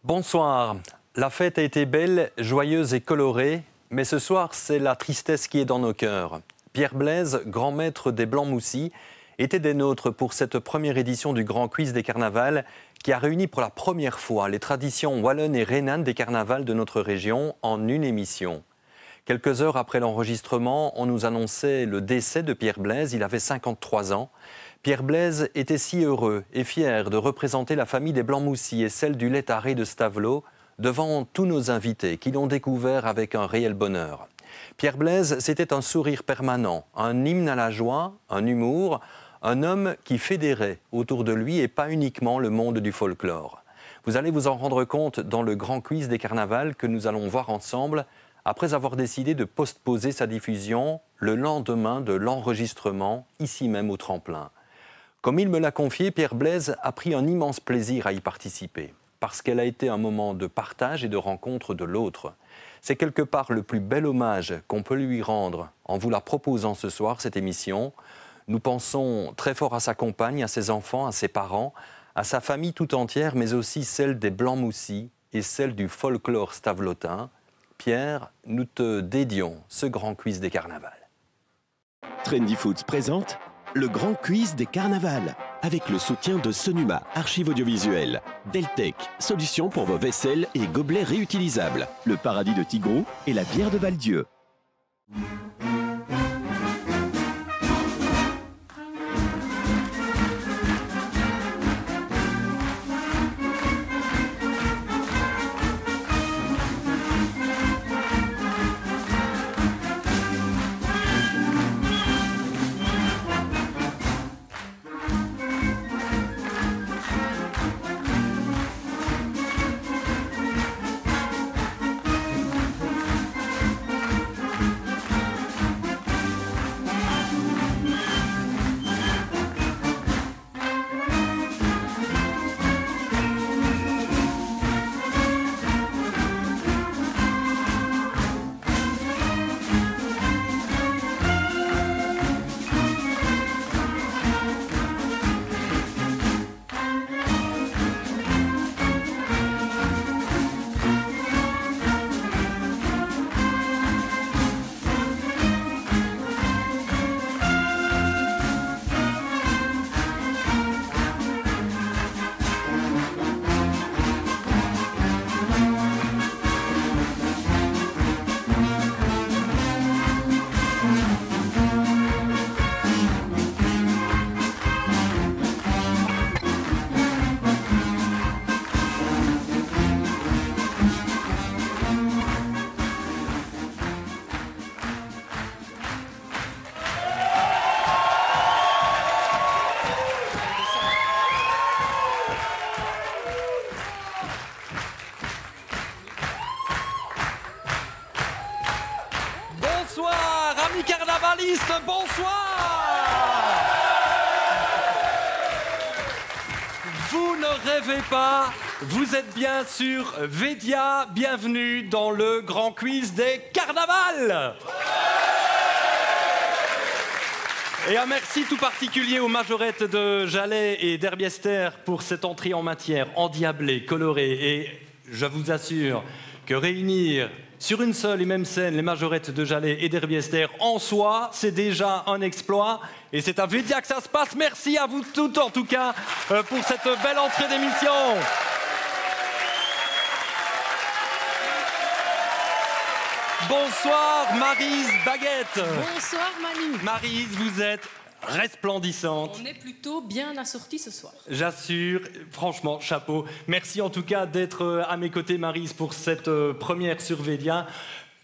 Bonsoir. La fête a été belle, joyeuse et colorée, mais ce soir, c'est la tristesse qui est dans nos cœurs. Pierre Blaise, grand maître des Blancs-Moussis, était des nôtres pour cette première édition du Grand Quiz des Carnavals qui a réuni pour la première fois les traditions wallonnes et rhénanes des carnavals de notre région en une émission. Quelques heures après l'enregistrement, on nous annonçait le décès de Pierre Blaise. Il avait 53 ans. Pierre Blaise était si heureux et fier de représenter la famille des Blancs-Moussis et celle du Létaré de Stavelot devant tous nos invités qui l'ont découvert avec un réel bonheur. Pierre Blaise, c'était un sourire permanent, un hymne à la joie, un humour, un homme qui fédérait autour de lui et pas uniquement le monde du folklore. Vous allez vous en rendre compte dans le Grand Quiz des Carnavals que nous allons voir ensemble après avoir décidé de postposer sa diffusion le lendemain de l'enregistrement, ici même au Tremplin. Comme il me l'a confié, Pierre Blaise a pris un immense plaisir à y participer, parce qu'elle a été un moment de partage et de rencontre de l'autre. C'est quelque part le plus bel hommage qu'on peut lui rendre en vous la proposant ce soir, cette émission. Nous pensons très fort à sa compagne, à ses enfants, à ses parents, à sa famille tout entière, mais aussi celle des Blancs-Moussis et celle du folklore stavelotin. Pierre, nous te dédions ce Grand Quiz des Carnavals. Trendy Foods présente le Grand Quiz des Carnavals, avec le soutien de Sonuma, archives audiovisuelles, Deltec, solution pour vos vaisselles et gobelets réutilisables, le paradis de Tigrou et la bière de Val-Dieu. Bonsoir, amis carnavalistes, bonsoir! Vous ne rêvez pas, vous êtes bien sur Védia, bienvenue dans le Grand Quiz des Carnavals! Et un merci tout particulier aux majorettes de Jalais et d'Herbiester pour cette entrée en matière endiablée, colorée. Et je vous assure que réunir sur une seule et même scène les majorettes de Jalais et d'Herbiester en soi, c'est déjà un exploit. Et c'est à Védia que ça se passe. Merci à vous toutes en tout cas pour cette belle entrée d'émission. Bonsoir Maryse Baguette. Bonsoir Manu. Maryse, vous êtes resplendissante. On est plutôt bien assortis ce soir. J'assure, franchement, chapeau. Merci en tout cas d'être à mes côtés, Maryse, pour cette première sur Védia.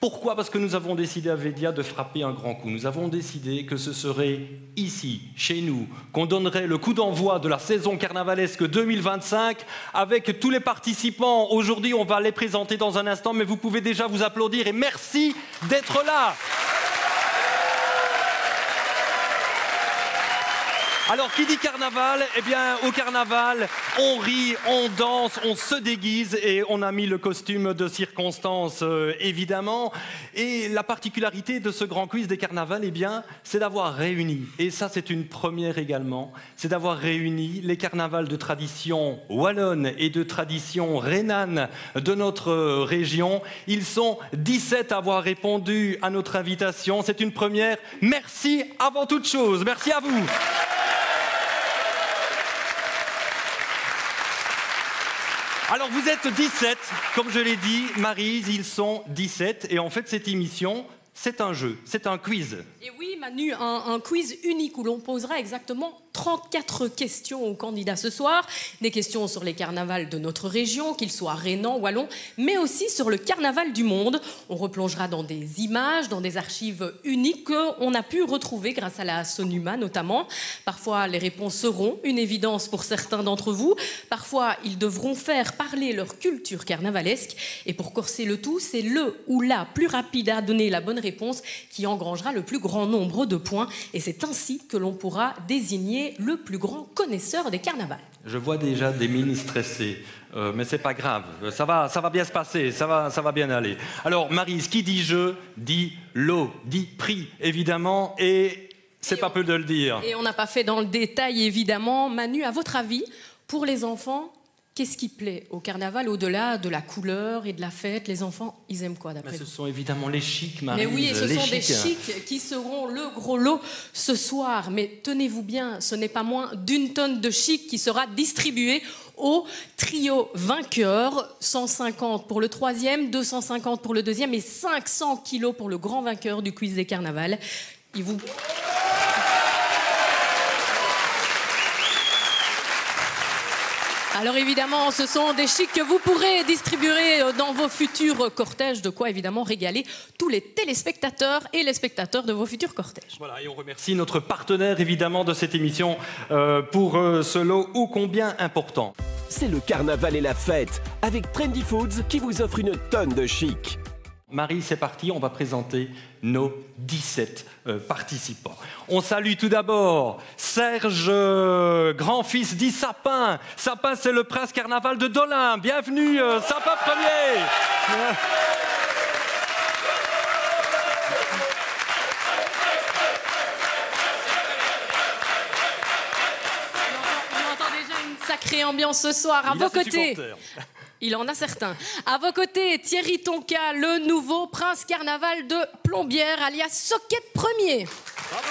Pourquoi ? Parce que nous avons décidé à Védia de frapper un grand coup. Nous avons décidé que ce serait ici, chez nous, qu'on donnerait le coup d'envoi de la saison carnavalesque 2025 avec tous les participants. Aujourd'hui, on va les présenter dans un instant, mais vous pouvez déjà vous applaudir et merci d'être là. Alors, qui dit carnaval? Eh bien, au carnaval, on rit, on danse, on se déguise et on a mis le costume de circonstance, évidemment. Et la particularité de ce grand quiz des carnavals, eh bien, c'est d'avoir réuni, et ça c'est une première également, c'est d'avoir réuni les carnavals de tradition wallonne et de tradition rhénane de notre région. Ils sont 17 à avoir répondu à notre invitation. C'est une première. Merci avant toute chose. Merci à vous. Alors vous êtes 17, comme je l'ai dit, Maryse, ils sont 17. Et en fait, cette émission, c'est un jeu, c'est un quiz. Et oui, Manu, un quiz unique où l'on posera exactement 34 questions aux candidats ce soir. Des questions sur les carnavals de notre région, qu'ils soient rhénans, wallons, mais aussi sur le carnaval du monde. On replongera dans des images, dans des archives uniques qu'on a pu retrouver grâce à la Sonuma notamment. Parfois, les réponses seront une évidence pour certains d'entre vous. Parfois, ils devront faire parler leur culture carnavalesque. Et pour corser le tout, c'est le ou la plus rapide à donner la bonne réponse qui engrangera le plus grand nombre de points. Et c'est ainsi que l'on pourra désigner le plus grand connaisseur des carnavals. Je vois déjà des mines stressées, mais c'est pas grave, ça va bien se passer, ça va bien aller. Alors Maryse, qui dit jeu, dit lot, dit prix, évidemment, et c'est pas peu de le dire. Et on n'a pas fait dans le détail, évidemment. Manu, à votre avis, pour les enfants, qu'est-ce qui plaît au carnaval, au-delà de la couleur et de la fête? Les enfants, ils aiment quoi d'après vous? Ce sont évidemment les chics, Maryse. Mais oui, et ce sont des chics qui seront le gros lot ce soir. Mais tenez-vous bien, ce n'est pas moins d'1 tonne de chic qui sera distribuée au trio vainqueur. 150 pour le troisième, 250 pour le deuxième et 500 kilos pour le grand vainqueur du quiz des carnavals. Alors évidemment, ce sont des chics que vous pourrez distribuer dans vos futurs cortèges, de quoi évidemment régaler tous les téléspectateurs et les spectateurs de vos futurs cortèges. Voilà, et on remercie notre partenaire évidemment de cette émission pour ce lot ô combien important. C'est le carnaval et la fête avec Trendy Foods qui vous offre une tonne de chic. Marie, c'est parti, on va présenter nos 17 participants. On salue tout d'abord Serge, grand-fils dit Sapin. Sapin, c'est le prince carnaval de Dolin. Bienvenue, Sapin premier. On entend déjà une sacrée ambiance ce soir. À vos côtés. Il en a certains. À vos côtés, Thierry Tonka, le nouveau prince carnaval de Plombières, alias Socket Premier. Bravo.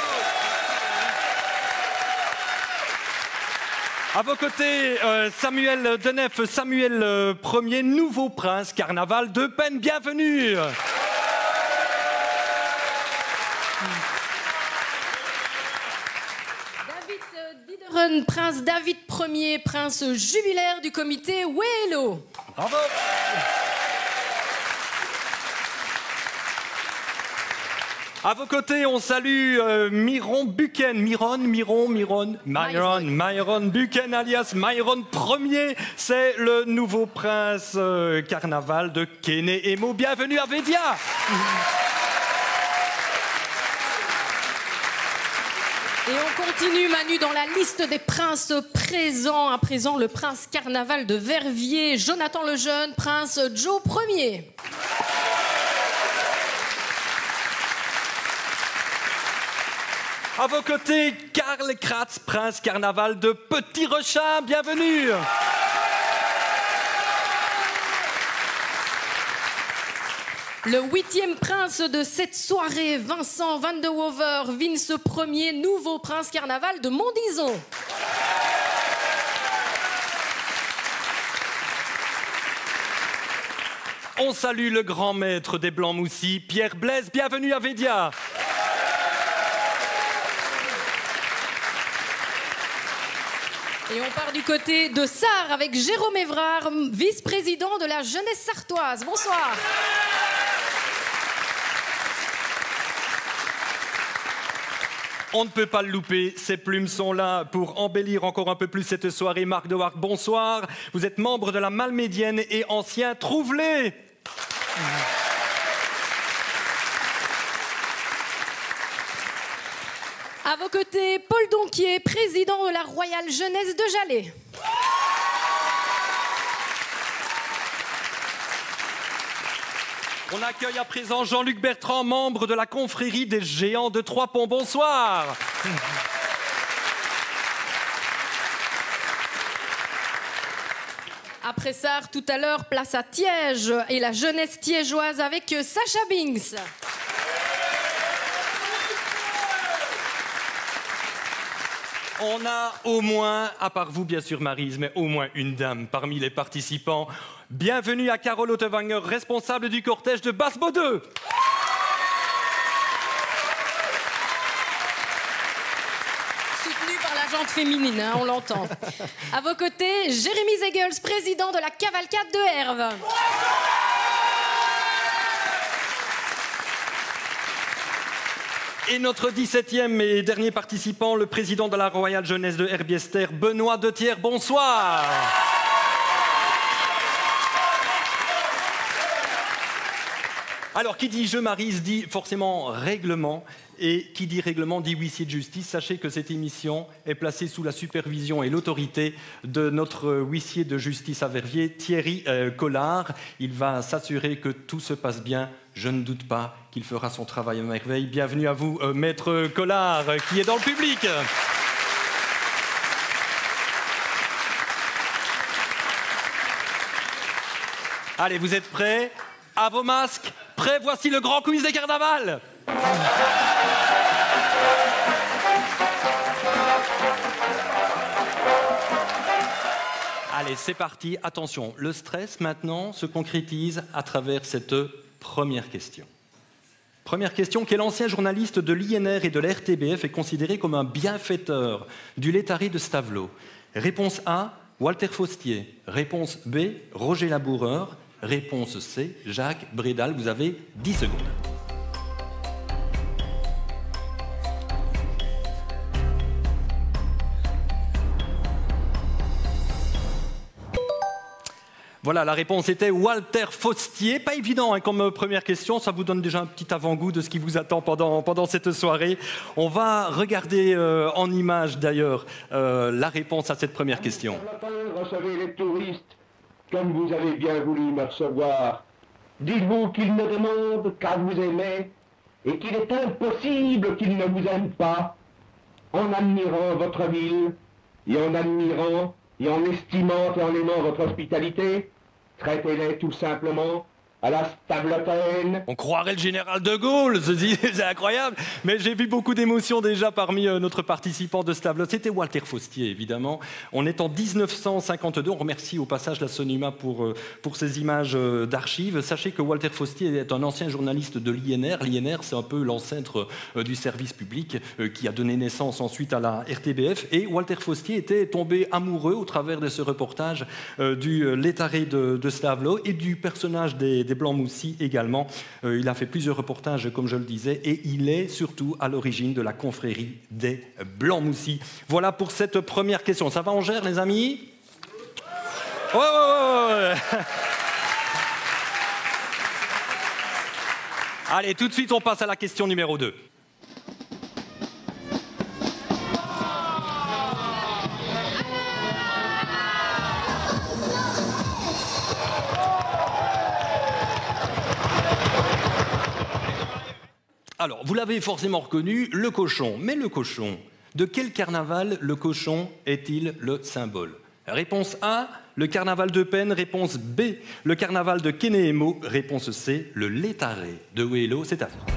À vos côtés, Samuel Denef, Samuel Premier, nouveau prince carnaval de Penne. Bienvenue. Prince David Ier, prince jubilaire du comité Welo. Bravo. À vos côtés, on salue Myron Buchan. Myron Buchan, alias Myron Ier. C'est le nouveau prince carnaval de Kené-Emo. Bienvenue à Védia. Et on continue, Manu, dans la liste des princes présents. À présent, le prince carnaval de Verviers, Jonathan le Jeune, prince Joe Ier. À vos côtés, Karl Kratz, prince carnaval de Petit Rechin. Bienvenue. Le 8e prince de cette soirée, Vincent Van de Wover, Vince Ier, nouveau prince carnaval de Montdizon. On salue le grand maître des Blancs-Moussis, Pierre Blaise. Bienvenue à Védia. Et on part du côté de Sarre avec Jérôme Évrard, vice-président de la jeunesse sartoise. Bonsoir. On ne peut pas le louper, ces plumes sont là pour embellir encore un peu plus cette soirée. Marc de Warc, bonsoir. Vous êtes membre de la Malmédienne et ancien Trouvelé. À vos vos côtés, Paul Donquier, président de la Royale Jeunesse de Jalais. On accueille à présent Jean-Luc Bertrand, membre de la confrérie des Géants de Trois-Ponts. Bonsoir. Après ça, tout à l'heure, place à Tiège et la jeunesse tiégeoise avec Sacha Binks. On a au moins, à part vous bien sûr Maryse, mais au moins une dame parmi les participants. Bienvenue à Carole Hautewanger, responsable du cortège de Basse-Baudeux. Soutenue par la jante féminine, hein, on l'entend. À vos côtés, Jérémy Zegels, président de la cavalcade de Herve. Et notre 17e et dernier participant, le président de la Royale Jeunesse de Herbiester, Benoît Dethiers. Bonsoir. Alors, qui dit jeu Maryse dit forcément règlement. Et qui dit règlement dit huissier de justice. Sachez que cette émission est placée sous la supervision et l'autorité de notre huissier de justice à Verviers, Thierry Collard. Il va s'assurer que tout se passe bien. Je ne doute pas qu'il fera son travail à merveille. Bienvenue à vous, maître Collard, qui est dans le public. Allez, vous êtes prêts? À vos masques, prêts? Voici le grand quiz des carnavals. Allez, c'est parti. Attention, le stress maintenant se concrétise à travers cette première question. Première question, quel ancien journaliste de l'INR et de la RTBF est considéré comme un bienfaiteur du Létharé de Stavelot? Réponse A, Walter Faustier. Réponse B, Roger Laboureur. Réponse C, Jacques Brédal. Vous avez 10 secondes. Voilà, la réponse était Walter Faustier. Pas évident hein, comme première question, ça vous donne déjà un petit avant-goût de ce qui vous attend pendant cette soirée. On va regarder en image d'ailleurs la réponse à cette première question. Recevez les touristes comme vous avez bien voulu me recevoir. Dites-vous qu'ils ne demandent qu'à vous aimer et qu'il est impossible qu'ils ne vous aiment pas. En admirant votre ville et en admirant et en estimant et en aimant votre hospitalité, traitez-les tout simplement à la Stavlotaine. On croirait le général de Gaulle, c'est incroyable. Mais j'ai vu beaucoup d'émotions déjà parmi notre participant de Stavelot. C'était Walter Faustier, évidemment. On est en 1952. On remercie au passage la SONUMA pour ces images d'archives. Sachez que Walter Faustier est un ancien journaliste de l'INR. L'INR, c'est un peu l'ancêtre du service public qui a donné naissance ensuite à la RTBF. Et Walter Faustier était tombé amoureux au travers de ce reportage du Létharé de Stavelot et du personnage des Blancs-Moussis également. Il a fait plusieurs reportages, comme je le disais, et il est surtout à l'origine de la confrérie des Blancs-Moussis. Voilà pour cette première question. Ça va en gère, les amis? Ouais. Allez, tout de suite, on passe à la question numéro 2. Alors, vous l'avez forcément reconnu, le cochon. Mais le cochon, de quel carnaval le cochon est-il le symbole? Réponse A, le carnaval de Penne. Réponse B, le carnaval de Kénémo. Réponse C, le Létharé de Ouélo. C'est à vous.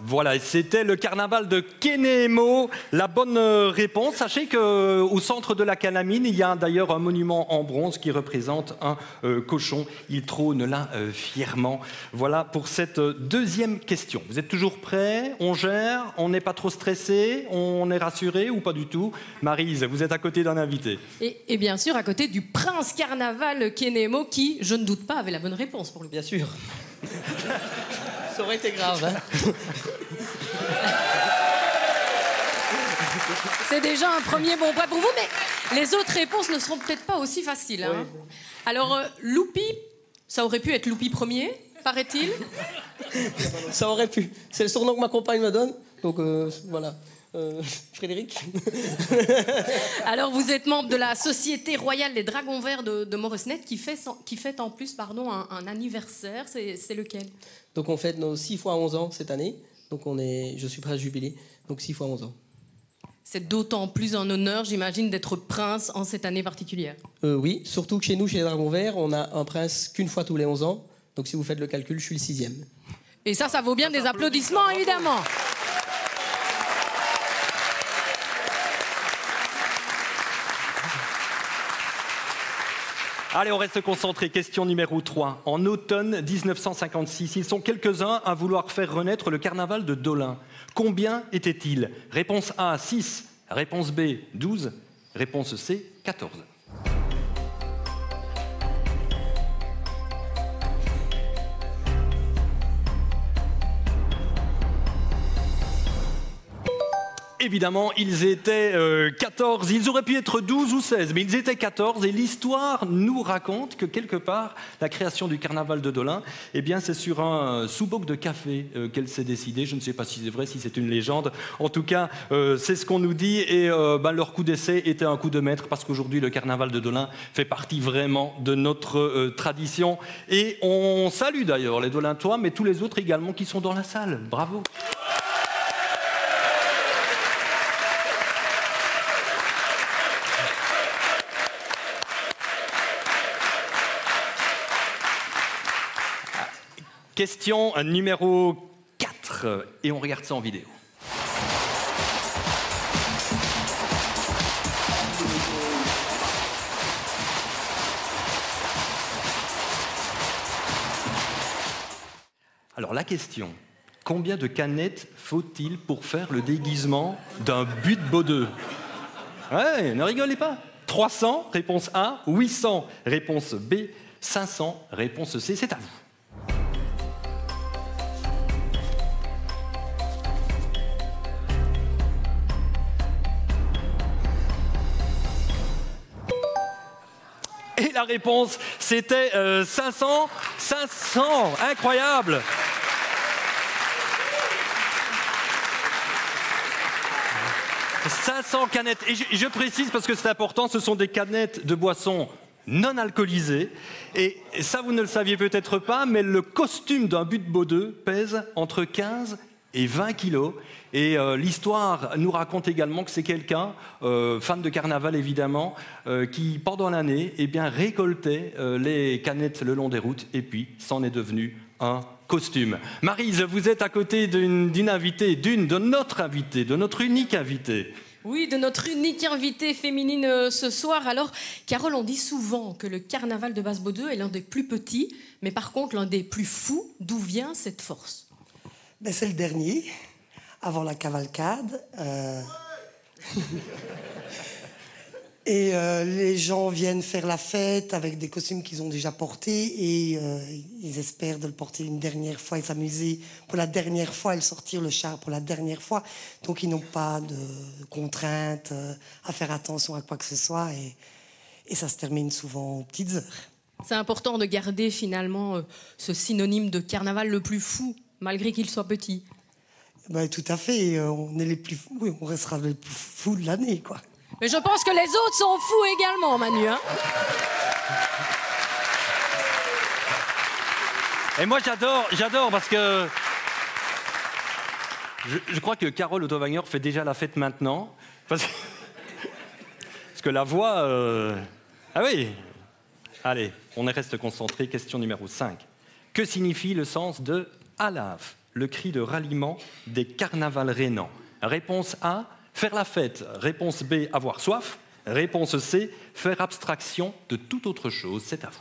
Voilà, c'était le carnaval de Kénémo. La bonne réponse. Sachez qu'au centre de la Calamine, il y a d'ailleurs un monument en bronze qui représente un cochon. Il trône là fièrement. Voilà pour cette deuxième question. Vous êtes toujours prêts? On gère? On n'est pas trop stressé? On est rassuré ou pas du tout? Maryse, vous êtes à côté d'un invité. Et bien sûr, à côté du prince carnaval Kénémo qui, je ne doute pas, avait la bonne réponse pour lui. Bien sûr. Ça aurait été grave. Hein. C'est déjà un premier bon pas pour vous, mais Les autres réponses ne seront peut-être pas aussi faciles. Hein. Oui. Alors, Loupi, ça aurait pu être Loupi premier, paraît-il. Ça aurait pu. C'est le surnom que ma compagne me donne. Donc voilà. Frédéric. Alors, vous êtes membre de la Société Royale des Dragons Verts de Moresnet qui fête en plus un anniversaire. C'est lequel? Donc on fête nos 6 fois 11 ans cette année. Donc je suis prêt à jubiler. Donc 6 fois 11 ans. C'est d'autant plus un honneur, j'imagine, d'être prince en cette année particulière. Oui, surtout que chez nous, chez les Dragons Verts, on a un prince qu'une fois tous les 11 ans. Donc si vous faites le calcul, je suis le 6e. Et ça vaut bien des applaudissements, évidemment. Allez, on reste concentré. Question numéro 3. En automne 1956, ils sont quelques-uns à vouloir faire renaître le carnaval de Dolin. Combien étaient-ils? Réponse A, 6. Réponse B, 12. Réponse C, 14. Évidemment, ils étaient 14. Ils auraient pu être 12 ou 16, mais ils étaient 14. Et l'histoire nous raconte que quelque part, la création du carnaval de Dolin, eh bien, c'est sur un sous-boc de café qu'elle s'est décidée. Je ne sais pas si c'est vrai, si c'est une légende. En tout cas, c'est ce qu'on nous dit. Et leur coup d'essai était un coup de maître parce qu'aujourd'hui, le carnaval de Dolin fait partie vraiment de notre tradition. Et on salue d'ailleurs les Dolintois, mais tous les autres également qui sont dans la salle. Bravo. Question numéro 4, et on regarde ça en vidéo. Alors la question, combien de canettes faut-il pour faire le déguisement d'un but-baudeux? Ouais, ne rigolez pas. 300, réponse A, 800, réponse B, 500, réponse C, c'est à vous. Et la réponse, c'était 500. 500, incroyable. « 500 canettes. Et je précise parce que c'est important, ce sont des canettes de boissons non alcoolisées. Et ça, vous ne le saviez peut-être pas, mais le costume d'un but-baudeux pèse entre 15 et 20 kilos. Et l'histoire nous raconte également que c'est quelqu'un, fan de carnaval évidemment, qui pendant l'année récoltait les canettes le long des routes et puis c'en est devenu un costume. Maryse, vous êtes à côté d'une invitée, de notre unique invitée. Oui, de notre unique invitée féminine ce soir. Alors, Carole, on dit souvent que le carnaval de Basse-Baudeux est l'un des plus petits, mais par contre l'un des plus fous. D'où vient cette force? C'est le dernier, avant la cavalcade. Et les gens viennent faire la fête avec des costumes qu'ils ont déjà portés et ils espèrent de le porter une dernière fois et s'amuser pour la dernière fois et sortir le char pour la dernière fois. Donc ils n'ont pas de contraintes à faire attention à quoi que ce soit et ça se termine souvent aux petites heures. C'est important de garder finalement ce synonyme de carnaval le plus fou, malgré qu'il soit petit. Tout à fait, on est les plus fous, oui, on restera les plus fous de l'année, quoi. Mais je pense que les autres sont fous également, Manu. Hein. Et moi, j'adore parce que je crois que Carole Autovagner fait déjà la fête maintenant. Parce que la voix... Ah oui. Allez, on reste concentré. Question numéro 5. Que signifie le sens de « Alave », le cri de ralliement des carnavals rhénans? Réponse A, faire la fête. Réponse B, avoir soif. Réponse C, faire abstraction de toute autre chose. C'est à vous.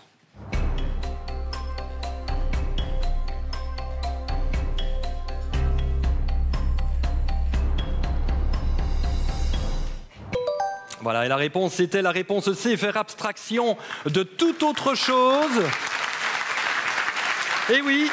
Voilà, et la réponse était la réponse C, faire abstraction de toute autre chose. Et oui,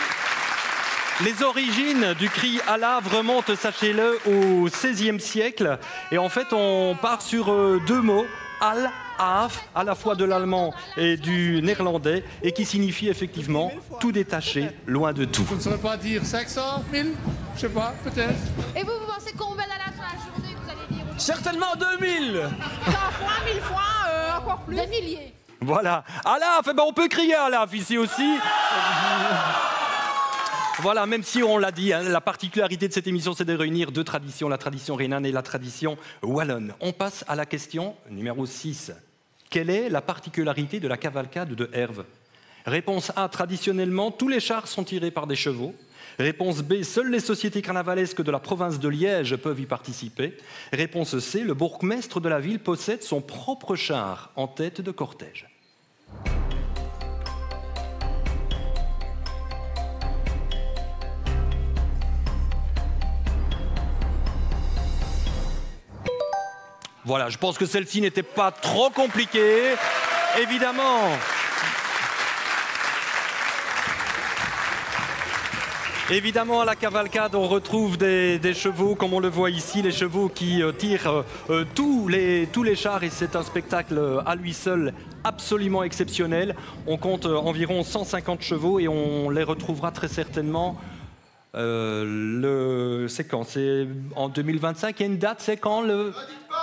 les origines du cri « Alave » remontent, sachez-le, au XVIe siècle. Et en fait, on part sur deux mots. Al Af, à la fois de l'allemand et du néerlandais, et qui signifie effectivement tout détaché, loin de tout. Vous ne saurez pas dire 500, 1000, je sais pas, peut-être. Et vous pensez combien à la fin de la journée vous allez dire? Certainement 2000. 100 fois, 1000 fois, encore plus. Des milliers. Voilà. Alaf, eh ben on peut crier Alaf ici aussi. Voilà, même si on l'a dit, hein, la particularité de cette émission, c'est de réunir deux traditions, la tradition rhénane et la tradition wallonne. On passe à la question numéro 6. Quelle est la particularité de la cavalcade de Herve? Réponse A, traditionnellement, tous les chars sont tirés par des chevaux. Réponse B, seules les sociétés carnavalesques de la province de Liège peuvent y participer. Réponse C, le bourgmestre de la ville possède son propre char en tête de cortège. Voilà, je pense que celle-ci n'était pas trop compliquée. Évidemment. Évidemment, à la cavalcade, on retrouve des chevaux, comme on le voit ici, les chevaux qui tirent tous les chars, et c'est un spectacle à lui seul absolument exceptionnel. On compte environ 150 chevaux et on les retrouvera très certainement. C'est quand? C'est en 2025. Il y a une date, c'est quand?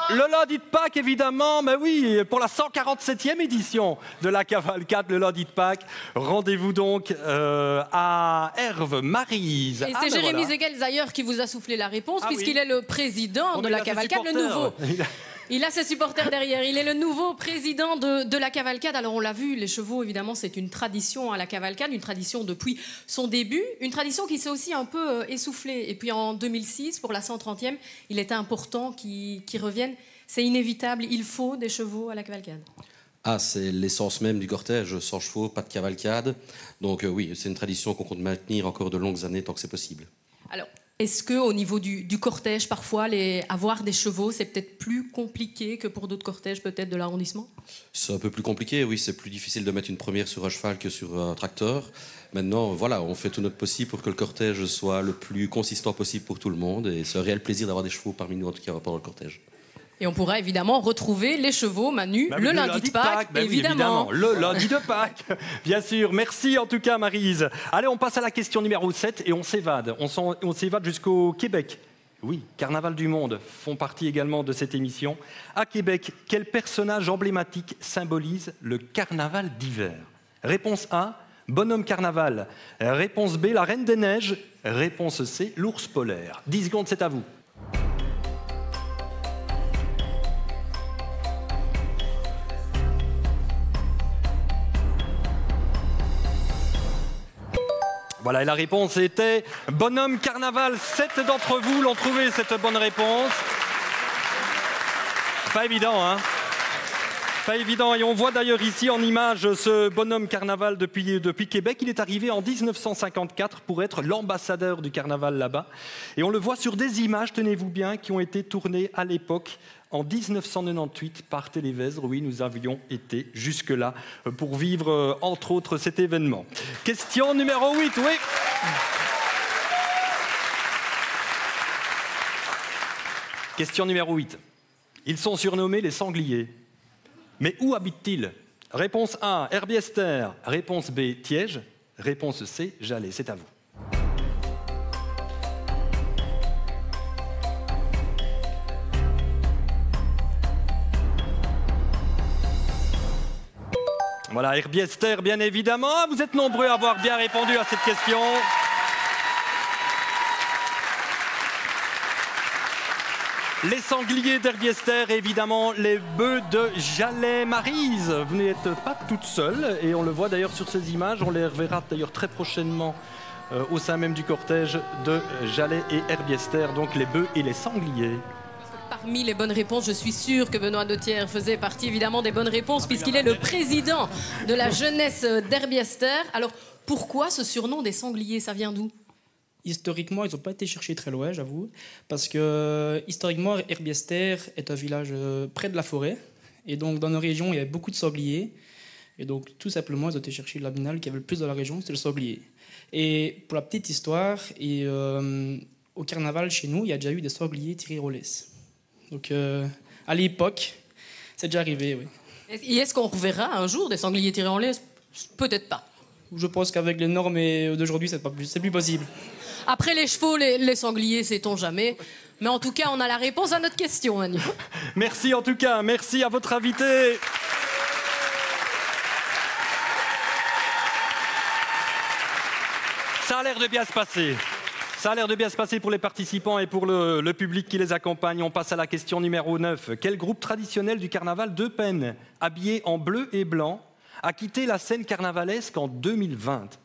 Le lundi de Pâques, évidemment, mais oui, pour la 147e édition de la cavalcade, le lundi de Pâques. Rendez-vous donc à Herve, Maryse. Et c'est Jérémy Zegel, d'ailleurs, qui vous a soufflé la réponse, puisqu'il est le président de la cavalcade, le nouveau. Il a ses supporters derrière. Il est le nouveau président de la cavalcade. Alors, on l'a vu, les chevaux, évidemment, c'est une tradition à la cavalcade, une tradition depuis son début, une tradition qui s'est aussi un peu essoufflée. Et puis, en 2006, pour la 130e, il était important qu'ils reviennent. C'est inévitable, il faut des chevaux à la cavalcade. Ah, c'est l'essence même du cortège. Sans chevaux, pas de cavalcade. Donc, oui, c'est une tradition qu'on compte maintenir encore de longues années tant que c'est possible. Alors, est-ce qu'au niveau du cortège, parfois, avoir des chevaux, c'est peut-être plus compliqué que pour d'autres cortèges, peut-être, de l'arrondissement? C'est un peu plus compliqué, oui. C'est plus difficile de mettre une première sur un cheval que sur un tracteur. Maintenant, voilà, on fait tout notre possible pour que le cortège soit le plus consistant possible pour tout le monde. Et c'est un réel plaisir d'avoir des chevaux parmi nous, en tout cas, pendant le cortège. Et on pourra évidemment retrouver les chevaux, Manu, le lundi de Pâques, évidemment. Le lundi de Pâques, bien sûr. Merci en tout cas, Maryse. Allez, on passe à la question numéro 7 et on s'évade. On s'évade jusqu'au Québec. Oui, Carnaval du Monde font partie également de cette émission. À Québec, quel personnage emblématique symbolise le carnaval d'hiver? Réponse A, Bonhomme Carnaval. Réponse B, la Reine des Neiges. Réponse C, l'ours polaire. 10 secondes, c'est à vous. Voilà, et la réponse était Bonhomme Carnaval. 7 d'entre vous l'ont trouvé, cette bonne réponse. Pas évident, hein? Pas évident. Et on voit d'ailleurs ici en image ce Bonhomme Carnaval depuis Québec. Il est arrivé en 1954 pour être l'ambassadeur du carnaval là-bas. Et on le voit sur des images, tenez-vous bien, qui ont été tournées à l'époque en 1998 par Télévèzre. Oui, nous avions été jusque-là pour vivre, entre autres, cet événement. Question numéro 8, oui. Question numéro 8. Ils sont surnommés les sangliers. Mais où habitent-ils? Réponse A, Herbiester. Réponse B, Tiège. Réponse C, Jalais. C'est à vous. Voilà, Herbiester, bien évidemment. Vous êtes nombreux à avoir bien répondu à cette question. Les sangliers d'Herbiester et évidemment les bœufs de Jalais. Maryse, vous n'êtes pas toute seule et on le voit d'ailleurs sur ces images. On les reverra d'ailleurs très prochainement au sein même du cortège de Jalais et Herbiester, donc les bœufs et les sangliers. Parmi les bonnes réponses, je suis sûre que Benoît Dautière faisait partie évidemment des bonnes réponses puisqu'il est le président de la jeunesse d'Herbiester. Alors pourquoi ce surnom des sangliers? Ça vient d'où? Historiquement, ils n'ont pas été cherchés très loin, j'avoue, parce que historiquement, Herbiester est un village près de la forêt, et donc dans nos régions, il y avait beaucoup de sangliers, et donc tout simplement, ils ont été chercher l'animal qui avait le plus dans la région, c'était le sanglier. Et pour la petite histoire, au carnaval chez nous, il y a déjà eu des sangliers tirés au laisse. Donc à l'époque, C'est déjà arrivé, oui. Et est-ce qu'on reverra un jour des sangliers tirés en laisse? Peut-être pas. Je pense qu'avec les normes d'aujourd'hui, c'est plus possible. Après les chevaux, les sangliers, sait-on jamais. Mais en tout cas, on a la réponse à notre question, Manu. Merci en tout cas, merci à votre invité. Ça a l'air de bien se passer. Ça a l'air de bien se passer pour les participants et pour le public qui les accompagne. On passe à la question numéro 9. Quel groupe traditionnel du carnaval d'Eupen, habillé en bleu et blanc, a quitté la scène carnavalesque en 2020?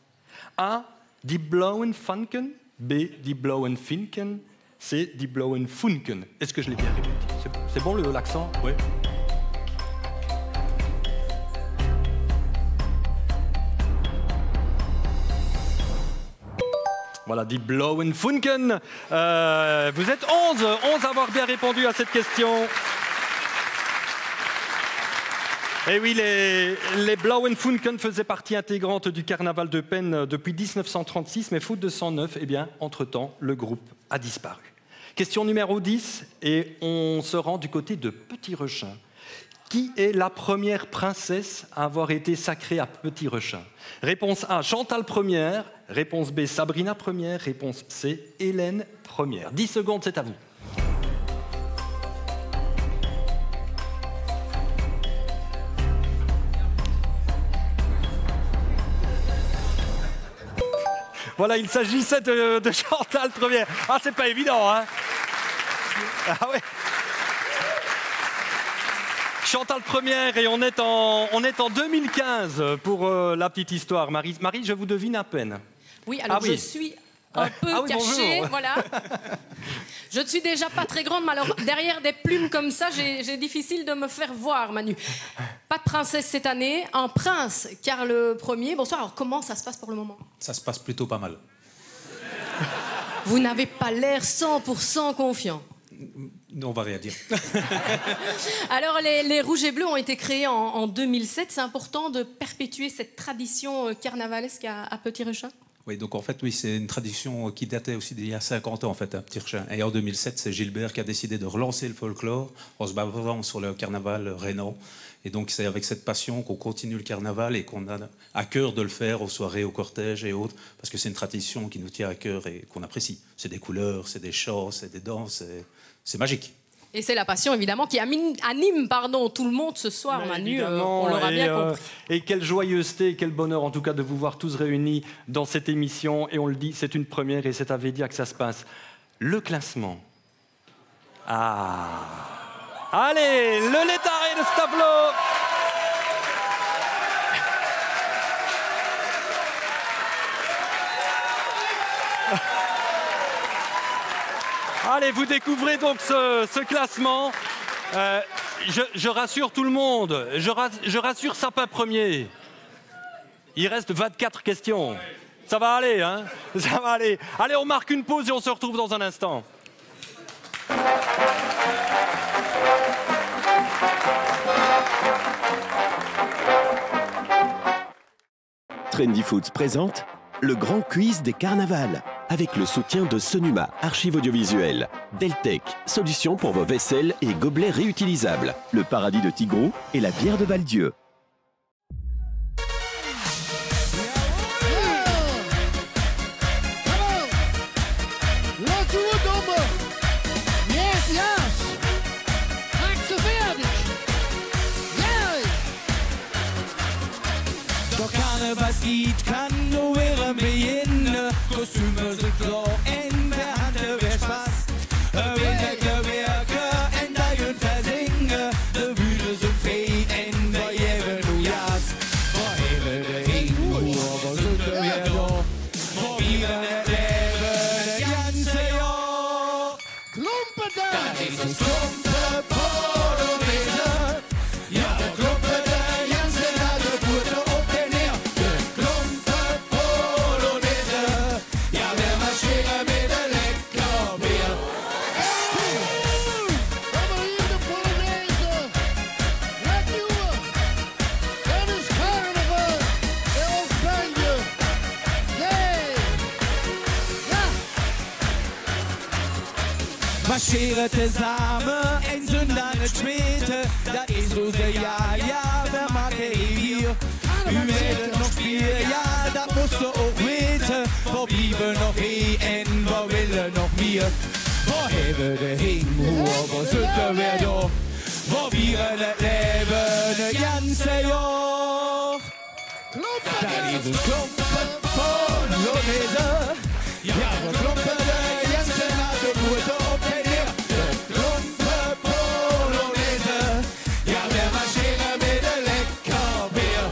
A. Die Blauen Funken. B. Die Blauen Finken. C. Die Blauen Funken. Est-ce que je l'ai bien répété? C'est bon l'accent? Oui. Voilà, Die Blauen Funken. Vous êtes 11 à avoir bien répondu à cette question. Et oui, les Blauen Funken faisaient partie intégrante du carnaval d'Eupen depuis 1936, mais faute de 109, eh bien, entre-temps, le groupe a disparu. Question numéro 10, et on se rend du côté de Petit-Rechin. Qui est la première princesse à avoir été sacrée à Petit-Rechin? Réponse A, Chantal Première. Réponse B, Sabrina Première. Réponse C, Hélène Première. 10 secondes, c'est à vous. Voilà, il s'agissait de Chantal Première. Ah, c'est pas évident, hein? Ah ouais. Chantal Première, et on est en 2015 pour la petite histoire. Marie, je vous devine à peine. Oui, alors je suis un peu cachée, bonjour. voilà. Je ne suis déjà pas très grande, mais alors derrière des plumes comme ça, j'ai difficile de me faire voir, Manu. Pas de princesse cette année, un prince, Karl Ier. Bonsoir, alors comment ça se passe pour le moment? Ça se passe plutôt pas mal. Vous n'avez pas l'air 100% confiant. On va rien dire. Alors, les Rouges et Bleus ont été créés en 2007. C'est important de perpétuer cette tradition carnavalesque à Petit-Rechin? Oui, donc en fait, oui, c'est une tradition qui datait aussi d'il y a 50 ans, en fait, à Petit-Rechin. Et en 2007, c'est Gilbert qui a décidé de relancer le folklore en se basant sur le carnaval rhénan. Et donc, c'est avec cette passion qu'on continue le carnaval et qu'on a à cœur de le faire aux soirées, aux cortèges et autres, parce que c'est une tradition qui nous tient à cœur et qu'on apprécie. C'est des couleurs, c'est des chants, c'est des danses, c'est magique. Et c'est la passion, évidemment, qui anime tout le monde ce soir, Manu. On l'aura bien compris. Et quelle joyeuseté, quel bonheur, en tout cas, de vous voir tous réunis dans cette émission. Et on le dit, c'est une première et c'est à Védia que ça se passe. Le classement. Ah. Allez, le létaré de ce tableau. Allez, vous découvrez donc ce classement. Je rassure tout le monde, je rassure Sapin Premier. Il reste 24 questions. Ça va aller, hein? Ça va aller. Allez, on marque une pause et on se retrouve dans un instant. Trendy Foods présente le grand quiz des carnavals avec le soutien de Sonuma, archives audiovisuelles, Deltec, solution pour vos vaisselles et gobelets réutilisables, le paradis de Tigrou et la bière de Val-Dieu. Lied kann nur weer beginnen. Kostuums en klaar en de handen weer spaß. Winnen werken en duigen verzingen. De buren zijn vrij en wij hebben nu jas. We hebben de heen, we zitten weer door. We vieren het leven het ganze jaar. Klompen daar! Dat is een klompen Polonaise. Ja, de klompen de ganze dag de voeten op en neer. Marschiere zusammen, ein Sünder nicht später, das ist unser Jahr, ja, wer mag hier? Wir werden noch spielen, ja, das musst du auch wissen. Wo blieben noch EN, wo willen noch wir? Wo hebben wir hin, wo sind wir da? Wo wir das Leben ein ganzes Jahr? Da ist uns Klumpen von Lunese, ja, wo Klumpen der ganze Nacht und gute Open hier. Klumpen von Lunese, ja, wir marschieren mit der Leckerbier.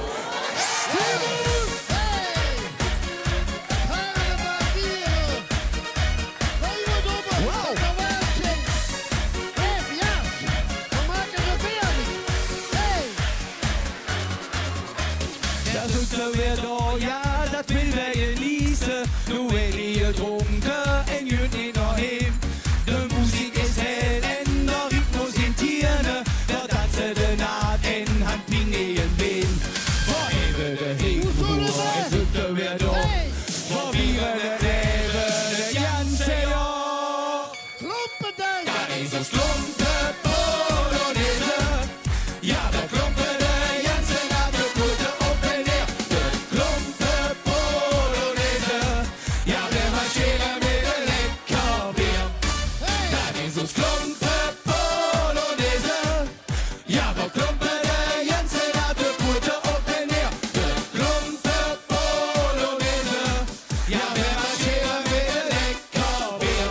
Da sind wir da, ja, das will wir genießen. Du will hier trunken, en juni noch hin. Die Musik ist hell, en der Rhythmus in Tieren. Da tanzen die Naht, en Hand pingen Wehen. Wo eben der hin, wo sind wir da? Wo wir das Leben, das ganze Jahr. Da ist das Klumpen Polonaise. Ja, der Klumpen der ganze Nacht, der gute Open Air. Der Klumpen Polonaise. Ja, wir marschieren mit der Leckerbier. Da ist das Klumpen Polonaise. Ja, der Klumpen der ganze Nacht, der gute Open Air. Der Klumpen Polonaise. Ja, wir marschieren mit der Leckerbier.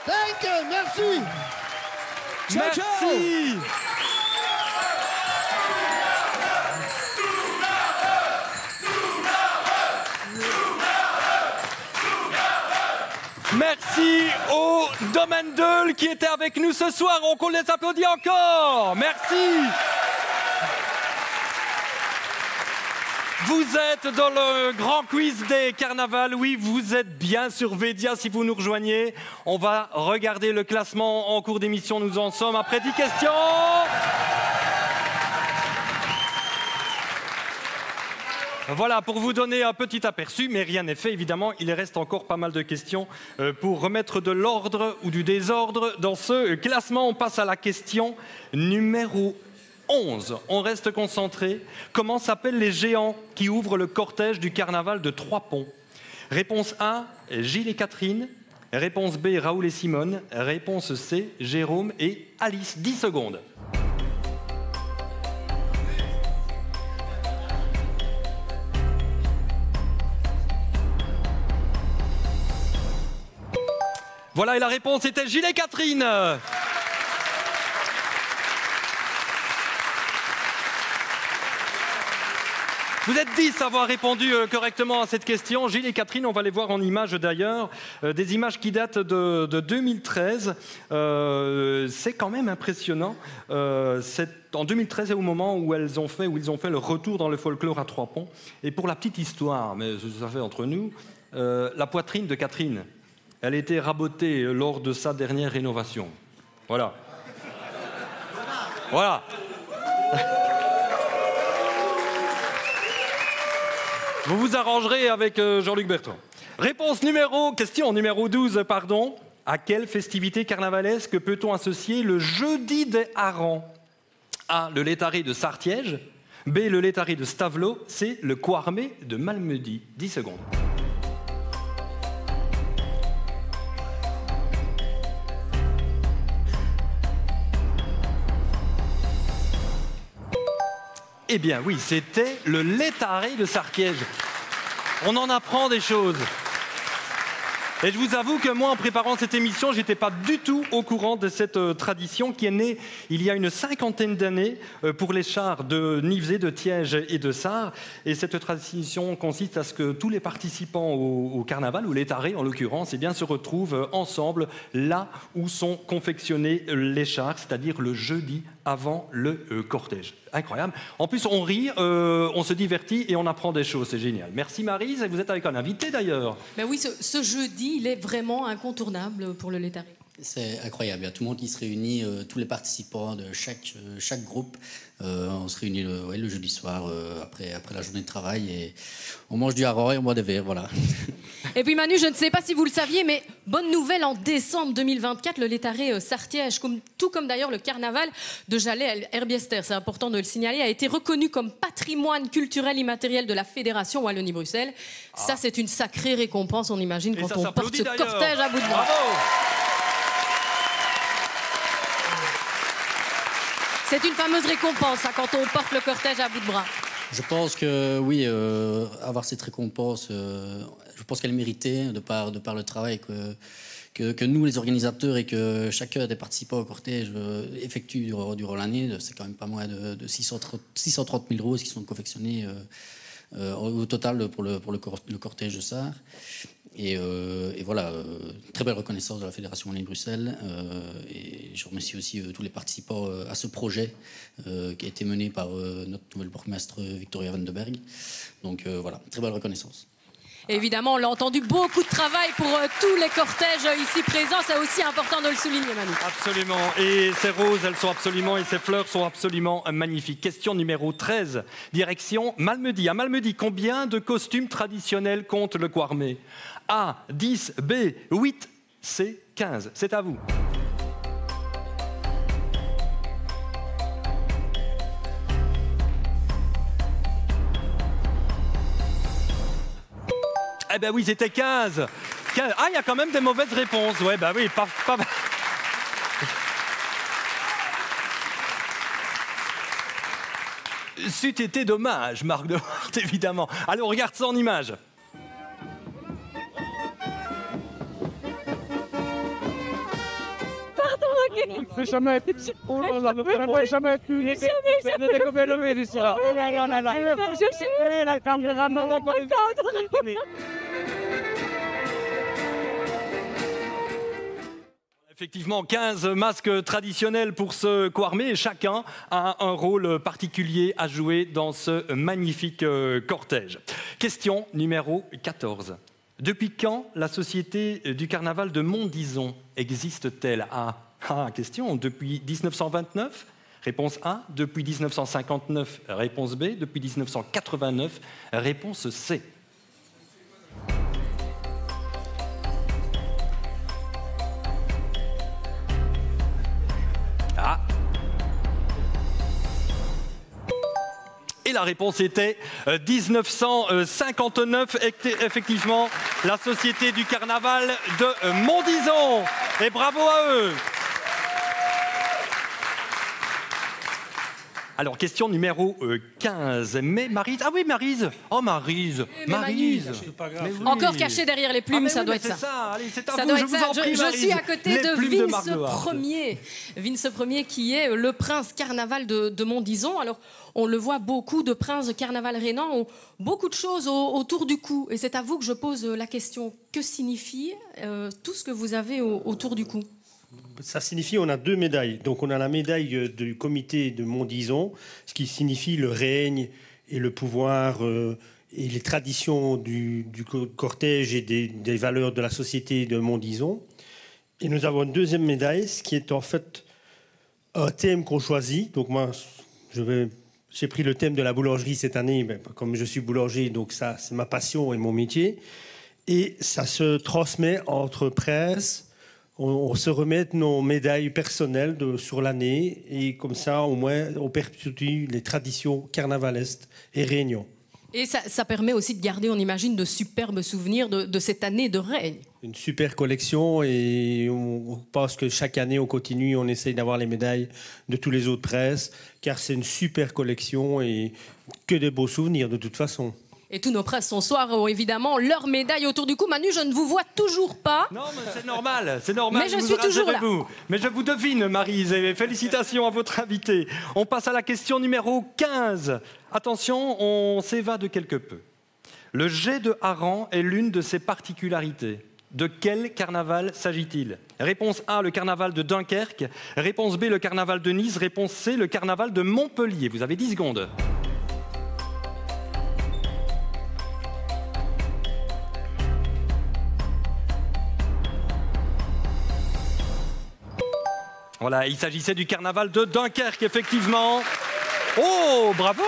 Danke, merci. Ciao, ciao. Merci. Merci au Domaine Deul qui était avec nous ce soir. On les applaudit encore. Merci. Vous êtes dans le grand quiz des carnavals. Oui, vous êtes bien sur Védia si vous nous rejoignez. On va regarder le classement en cours d'émission. Nous en sommes après 10 questions. Voilà, pour vous donner un petit aperçu, mais rien n'est fait, évidemment. Il reste encore pas mal de questions pour remettre de l'ordre ou du désordre dans ce classement. On passe à la question numéro 11. On reste concentré. Comment s'appellent les géants qui ouvrent le cortège du carnaval de Trois-Ponts? Réponse A, Gilles et Catherine. Réponse B, Raoul et Simone. Réponse C, Jérôme et Alice. 10 secondes. Voilà, et la réponse était Gilles et Catherine. Vous êtes 10 à avoir répondu correctement à cette question. Gilles et Catherine, on va les voir en images d'ailleurs. Des images qui datent de 2013. C'est quand même impressionnant. C'est en 2013 et au moment où ils ont fait le retour dans le folklore à Trois-Ponts. Et pour la petite histoire, mais ça fait entre nous, la poitrine de Catherine, elle a été rabotée lors de sa dernière rénovation. Voilà. Voilà. Vous vous arrangerez avec Jean-Luc Bertrand. Question numéro 12, pardon. À quelle festivité carnavalesque peut-on associer le jeudi des harengs? A, le létaré de Sartiège. B, le létaré de Stavelot. C, le Coarmé de Malmedy. 10 secondes. Eh bien oui, c'était le létaré de Sartiège. On en apprend des choses. Et je vous avoue que moi, en préparant cette émission, j'étais pas du tout au courant de cette tradition qui est née il y a une 50aine d'années pour les chars de Nivesay, de Thiège et de Sarre. Et cette tradition consiste à ce que tous les participants au carnaval, ou les tarés en l'occurrence, eh bien, se retrouvent ensemble là où sont confectionnés les chars, c'est-à-dire le jeudi avant le cortège. Incroyable. En plus, on rit, on se divertit et on apprend des choses. C'est génial. Merci Maryse. Et vous êtes avec un invité d'ailleurs. Ben oui, ce jeudi, il est vraiment incontournable pour le Létaré. C'est incroyable. Il y a tout le monde qui se réunit, tous les participants de chaque groupe. On se réunit le jeudi soir après la journée de travail et on mange du hareng et on boit des verres. Voilà. Et puis Manu, je ne sais pas si vous le saviez, mais bonne nouvelle, en décembre 2024, le Létaré Sartiège, tout comme d'ailleurs le carnaval de Jalais-Herbiester, c'est important de le signaler, a été reconnu comme patrimoine culturel immatériel de la Fédération Wallonie-Bruxelles. Ça, c'est une sacrée récompense, on imagine, quand on porte ce cortège à bout de bras. C'est une fameuse récompense, hein, quand on porte le cortège à bout de bras. Je pense que oui, avoir cette récompense, je pense qu'elle est méritée de par le travail que nous, les organisateurs, et que chacun des participants au cortège effectue durant l'année. C'est quand même pas moins de 630 000 roses qui sont confectionnées au total pour le cortège de Sarre. Et voilà, très belle reconnaissance de la Fédération Wallonie-Bruxelles. Et je remercie aussi tous les participants à ce projet qui a été mené par notre nouvelle bourgmestre Victoria Van de Berg. Donc voilà, très belle reconnaissance. Et évidemment, on l'a entendu, beaucoup de travail pour tous les cortèges ici présents. C'est aussi important de le souligner, Manu. Absolument. Et ces roses, elles sont absolument, et ces fleurs sont absolument magnifiques. Question numéro 13, direction Malmedy. À Malmedy, combien de costumes traditionnels compte le Quarmé? A, 10, B, 8, C, 15. C'est à vous. Eh ben oui, c'était 15. Ah, il y a quand même des mauvaises réponses. Ouais, bah oui, pas... C'eût été dommage, Marc de Hort, évidemment. Allez, on regarde ça en image. C'est jamais été psycho, jamais pu les Effectivement, 15 masques traditionnels pour ce Quarmé et chacun a un rôle particulier à jouer dans ce magnifique cortège. Question numéro 14. Depuis quand la Société du Carnaval de Montdison existe-t-elle? Question, depuis 1929? Réponse A. Depuis 1959? Réponse B. Depuis 1989? Réponse C. Et la réponse était 1959, effectivement, la Société du Carnaval de Montdison. Et bravo à eux. Alors, question numéro 15. Mais Maryse... Ah oui, Maryse. Oh, Maryse. Maryse. Encore caché derrière les plumes, ça doit être ça. Ça. Allez, c'est à ça vous, doit je être vous ça. en prie, je suis à côté de Vince Ier. Vince Ier, qui est le prince carnaval de Montdison. Alors, on le voit, beaucoup de princes de carnaval rhénan ont beaucoup de choses autour du cou. Et c'est à vous que je pose la question. Que signifie tout ce que vous avez autour du cou? Ça signifie, on a deux médailles. Donc on a la médaille du comité de Montdison, ce qui signifie le règne et le pouvoir et les traditions du cortège et des valeurs de la société de Montdison. Et nous avons une deuxième médaille, ce qui est en fait un thème qu'on choisit. Donc moi, j'ai pris le thème de la boulangerie cette année, mais comme je suis boulanger, donc ça c'est ma passion et mon métier. Et ça se transmet entre presse. On se remet nos médailles personnelles sur l'année et comme ça, au moins, on perpétue les traditions carnavalesques et réunions. Et ça permet aussi de garder, on imagine, de superbes souvenirs de cette année de règne. Une super collection et on pense que chaque année, on continue, on essaye d'avoir les médailles de tous les autres presses car c'est une super collection et que des beaux souvenirs de toute façon. Et tous nos princes ce soir ont évidemment leur médaille autour du cou. Manu, je ne vous vois toujours pas. Non, mais c'est normal, c'est normal. Mais je suis toujours là. Mais je vous devine, Maryse, et félicitations à votre invité. On passe à la question numéro 15. Attention, on s'évade quelque peu. Le jet de hareng est l'une de ses particularités. De quel carnaval s'agit-il? Réponse A, le carnaval de Dunkerque. Réponse B, le carnaval de Nice. Réponse C, le carnaval de Montpellier. Vous avez 10 secondes. Voilà, il s'agissait du carnaval de Dunkerque, effectivement. Oh, bravo!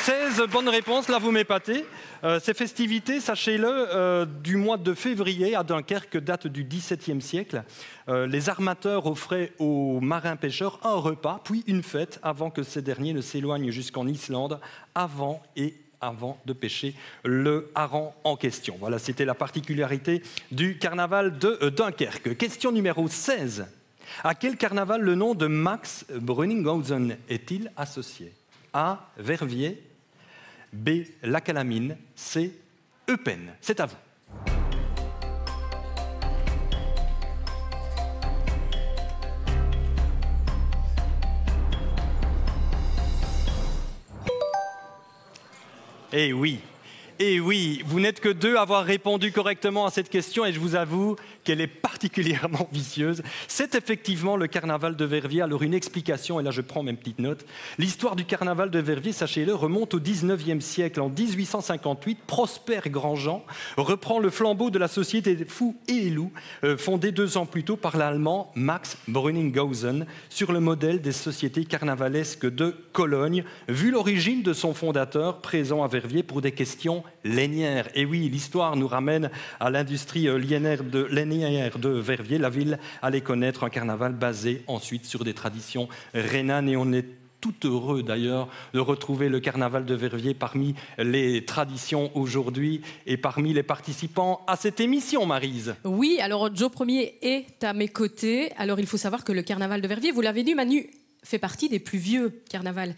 16 bonnes réponses, là vous m'épatez. Ces festivités, sachez-le, du mois de février à Dunkerque datent du XVIIe siècle. Les armateurs offraient aux marins-pêcheurs un repas, puis une fête, avant que ces derniers ne s'éloignent jusqu'en Islande, avant de pêcher le hareng en question. Voilà, c'était la particularité du carnaval de Dunkerque. Question numéro 16. À quel carnaval le nom de Max Brunninghausen est-il associé? A. Verviers. B. La Calamine. C. Eupen. C'est à vous. Eh oui, vous n'êtes que 2 à avoir répondu correctement à cette question et je vous avoue qu'elle est particulièrement vicieuse. C'est effectivement le carnaval de Verviers. Alors une explication, et là je prends mes petites notes. L'histoire du carnaval de Verviers, sachez-le, remonte au 19e siècle. En 1858, Prosper Grandjean reprend le flambeau de la Société des Fous et Loups, fondée 2 ans plus tôt par l'Allemand Max Brunninghausen, sur le modèle des sociétés carnavalesques de Cologne, vu l'origine de son fondateur, présent à Verviers pour des questions lainières. Et oui, l'histoire nous ramène à l'industrie lainière de Verviers. La ville allait connaître un carnaval basé ensuite sur des traditions rhénanes et on est tout heureux d'ailleurs de retrouver le carnaval de Verviers parmi les traditions aujourd'hui et parmi les participants à cette émission, Maryse. Oui, alors Joe Premier est à mes côtés. Alors il faut savoir que le carnaval de Verviers, vous l'avez dit Manu, fait partie des plus vieux carnavals.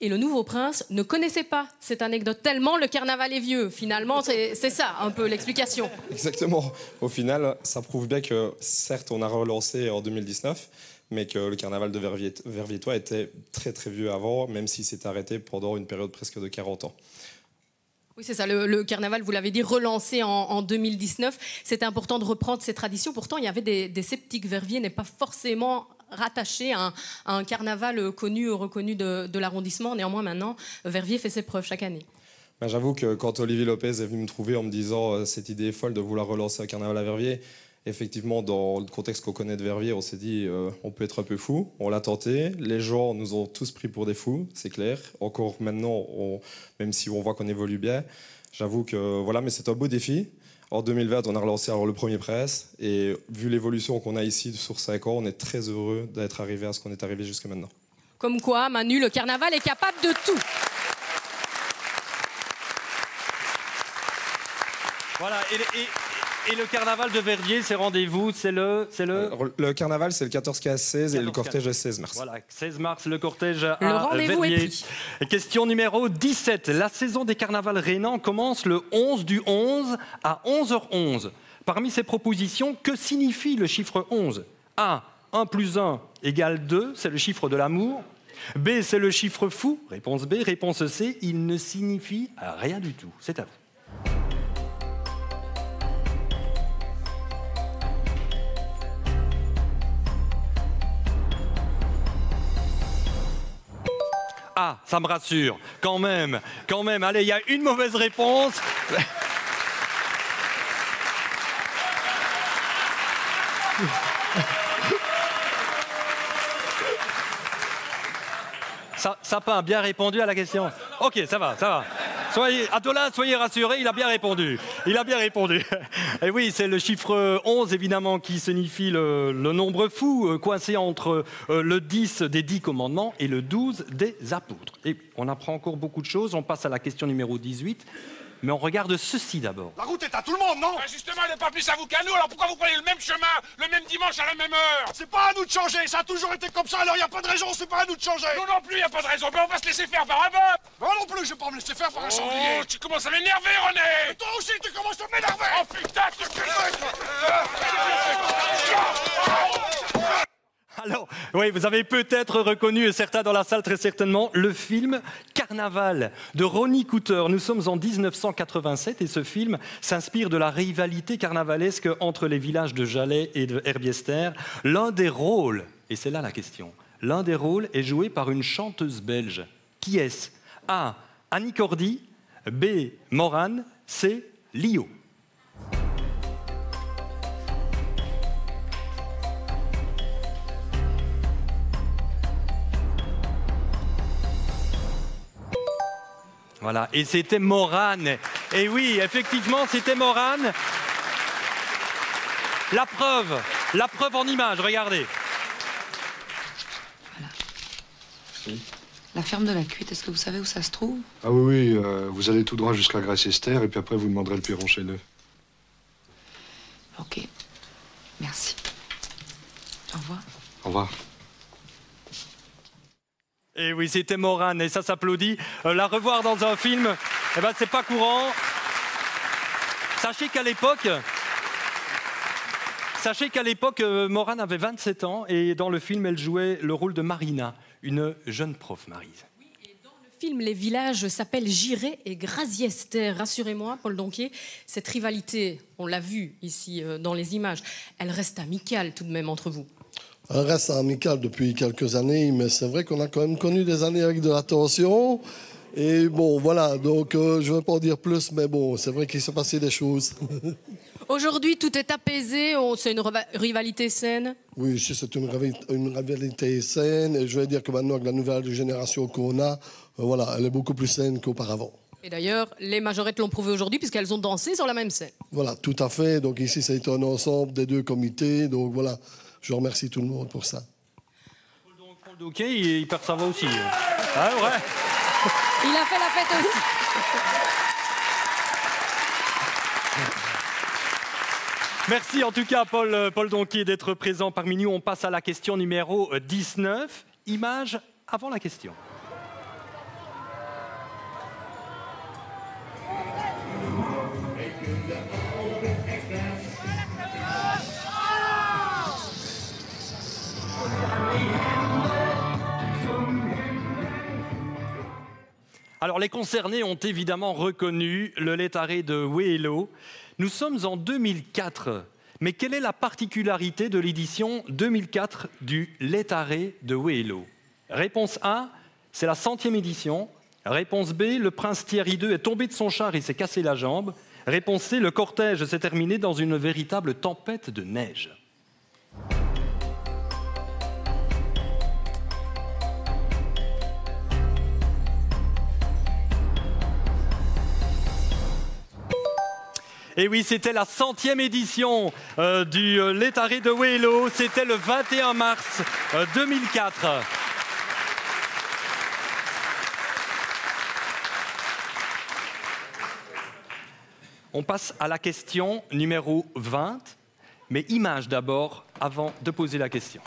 Et le nouveau prince ne connaissait pas cette anecdote, tellement le carnaval est vieux. Finalement, c'est ça un peu l'explication. Exactement. Au final, ça prouve bien que, certes, on a relancé en 2019, mais que le carnaval de Verviers-Tois était très très vieux avant, même s'il s'est arrêté pendant une période presque de 40 ans. Oui, c'est ça, le carnaval, vous l'avez dit, relancé en 2019. C'était important de reprendre ces traditions. Pourtant, il y avait des sceptiques. Verviers n'est pas forcément rattaché à un carnaval connu ou reconnu de l'arrondissement. Néanmoins, maintenant, Verviers fait ses preuves chaque année. Ben, j'avoue que quand Olivier Lopez est venu me trouver en me disant cette idée est folle de vouloir relancer un carnaval à Verviers, effectivement, dans le contexte qu'on connaît de Verviers, on s'est dit on peut être un peu fou. On l'a tenté. Les gens nous ont tous pris pour des fous, c'est clair. Encore maintenant, même si on voit qu'on évolue bien, j'avoue que voilà, mais c'est un beau défi. En 2020, on a relancé alors le premier presse et vu l'évolution qu'on a ici sur 5 ans, on est très heureux d'être arrivé à ce qu'on est arrivé jusqu'à maintenant. Comme quoi, Manu, le carnaval est capable de tout. Voilà, et le carnaval de Verviers, c'est rendez-vous, c'est le... Le carnaval, c'est le 14-15-16 et le cortège est 16 mars. Voilà, 16 mars, le cortège à le rendez-vous est Verviers. pris. Question numéro 17. La saison des carnavals rhénans commence le 11 du 11 à 11h11. Parmi ces propositions, que signifie le chiffre 11? A. 1 plus 1 égale 2, c'est le chiffre de l'amour. B. C'est le chiffre fou. Réponse B. Réponse C. Il ne signifie rien du tout. C'est à vous. Ah, ça me rassure. Quand même. Allez, il y a une mauvaise réponse. Sapin a bien répondu à la question. Ok, ça va. Soyez rassurés, il a bien répondu. Et oui, c'est le chiffre 11, évidemment, qui signifie le nombre fou, coincé entre le 10 des 10 commandements et le 12 des apôtres. Et on apprend encore beaucoup de choses. On passe à la question numéro 18. Mais on regarde ceci d'abord. La route est à tout le monde, non? Justement, elle n'est pas plus à vous qu'à nous, alors pourquoi vous prenez le même chemin, le même dimanche à la même heure? C'est pas à nous de changer, ça a toujours été comme ça, alors il n'y a pas de raison, c'est pas à nous de changer. Nous non plus, il n'y a pas de raison, mais on va se laisser faire par un bœuf. Moi non plus, je vais pas me laisser faire par un sanglier. Tu commences à m'énerver, René. Et toi aussi, tu commences à m'énerver. Oh putain, Alors, oui, vous avez peut-être reconnu, et certains dans la salle très certainement, le film Carnaval de Ronnie Cooter. Nous sommes en 1987 et ce film s'inspire de la rivalité carnavalesque entre les villages de Jalais et de Herbiester. L'un des rôles, et c'est là la question, l'un des rôles est joué par une chanteuse belge. Qui est-ce? A. Annie Cordy, B. Morane, C. Lio. Voilà, et c'était Morane. Et oui, effectivement, c'était Morane. La preuve en image, regardez. Voilà. Oui. La ferme de la Cuite, est-ce que vous savez où ça se trouve? Ah oui, vous allez tout droit jusqu'à Grèce-Esther, et puis après vous demanderez le Perron chez eux. Ok, merci. Au revoir. Au revoir. Et oui, c'était Morane, et ça s'applaudit. La revoir dans un film, eh ben, c'est pas courant. Sachez qu'à l'époque, Morane avait 27 ans, et dans le film, elle jouait le rôle de Marina, une jeune prof, Maryse. Oui, et dans le film, les villages s'appellent Girey et Graziester. Rassurez-moi, Paul Donquier, cette rivalité, on l'a vu ici dans les images, elle reste amicale tout de même entre vous. Elle reste amicale depuis quelques années, mais c'est vrai qu'on a quand même connu des années avec de la tension. Et bon, voilà, donc je ne vais pas en dire plus, mais bon, c'est vrai qu'il s'est passé des choses. Aujourd'hui, tout est apaisé, c'est une rivalité saine? Oui, ici, c'est une rivalité saine, et je vais dire que maintenant, avec la nouvelle génération qu'on a, voilà, elle est beaucoup plus saine qu'auparavant. Et d'ailleurs, les majorettes l'ont prouvé aujourd'hui, puisqu'elles ont dansé sur la même scène. Voilà, tout à fait. Donc ici, c'est un ensemble des deux comités, donc voilà. Je remercie tout le monde pour ça. Paul Donquier, il perd sa voix aussi. Ah ouais. Il a fait la fête aussi. Merci en tout cas, Paul Donquier, d'être présent parmi nous. On passe à la question numéro 19. Image avant la question. Alors, les concernés ont évidemment reconnu le Létaré de Wéhélo. Nous sommes en 2004. Mais quelle est la particularité de l'édition 2004 du Létaré de Wéhélo? Réponse A, c'est la 100e édition. Réponse B, le prince Thierry II est tombé de son char et s'est cassé la jambe. Réponse C, le cortège s'est terminé dans une véritable tempête de neige. Et oui, c'était la 100e édition du Létaré de Wéhélo. C'était le 21 mars 2004. On passe à la question numéro 20. Mais image d'abord, avant de poser la question.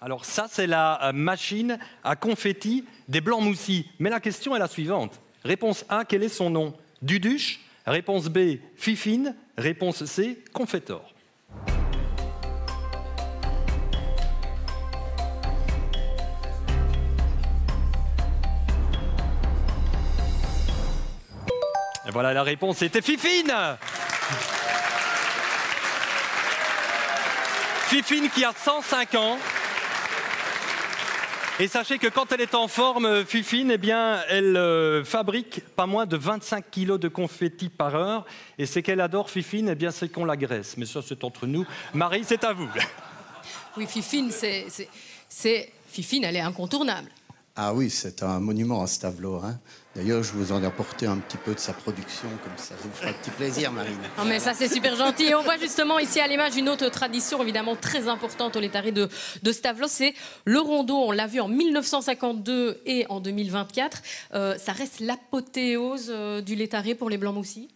Alors ça, c'est la machine à confetti des Blancs-Moussis. Mais la question est la suivante. Réponse A, quel est son nom? Duduche. Réponse B, Fifine. Réponse C, Confettor. Et voilà, la réponse, c'était Fifine. Fifine qui a 105 ans. Et sachez que quand elle est en forme, Fifine, eh bien, elle fabrique pas moins de 25 kilos de confettis par heure. Et ce qu'elle adore, Fifine, eh bien, c'est qu'on l'agresse. Mais ça, c'est entre nous. Marie, c'est à vous. Oui, Fifine, Fifine, elle est incontournable. Ah oui, c'est un monument à Stavelot. Hein. D'ailleurs, je vous en ai apporté un petit peu de sa production, comme ça vous fera un petit plaisir, Marine. Non mais ça c'est super gentil. Et on voit justement ici à l'image une autre tradition évidemment très importante au laiterie de Stavelot, c'est le rondeau. On l'a vu en 1952 et en 2024. Ça reste l'apothéose du laiterie pour les Blancs-Moussis.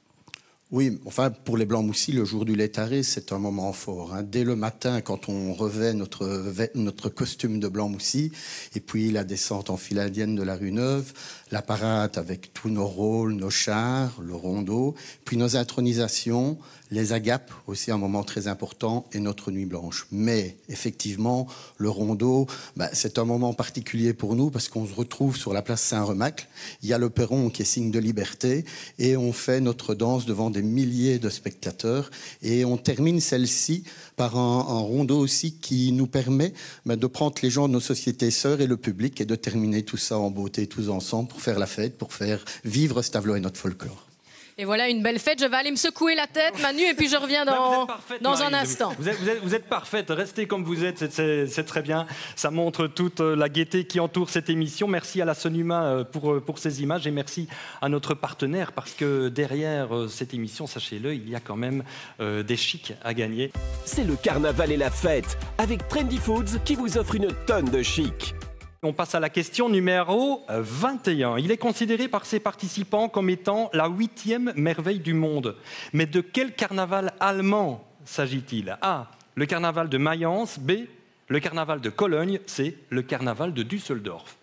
Oui, enfin, pour les Blancs-Moussis, le jour du laitaré, c'est un moment fort. Hein. Dès le matin, quand on revêt notre costume de Blancs-Moussis, et puis la descente en file indienne de la rue Neuve, la parade avec tous nos rôles, nos chars, le rondeau, puis nos intronisations, les agapes, aussi un moment très important, et notre nuit blanche. Mais, effectivement, le rondeau, c'est un moment particulier pour nous, parce qu'on se retrouve sur la place Saint-Remacle. Il y a le perron qui est signe de liberté, et on fait notre danse devant des milliers de spectateurs. Et on termine celle-ci par un rondeau aussi qui nous permet de prendre les gens de nos sociétés sœurs et le public, et de terminer tout ça en beauté, tous ensemble, pour faire la fête, pour faire vivre Stavelot et notre folklore. Et voilà une belle fête. Je vais aller me secouer la tête, Manu, et puis je reviens dans un instant. Vous êtes parfaite. Restez comme vous êtes, c'est très bien. Ça montre toute la gaieté qui entoure cette émission. Merci à la Sonuma pour ces images et merci à notre partenaire parce que derrière cette émission, sachez-le, il y a quand même des chics à gagner. C'est le carnaval et la fête avec Trendy Foods qui vous offre une tonne de chic. On passe à la question numéro 21. Il est considéré par ses participants comme étant la 8e merveille du monde. Mais de quel carnaval allemand s'agit-il? A. Le carnaval de Mayence. B. Le carnaval de Cologne. C. Le carnaval de Düsseldorf.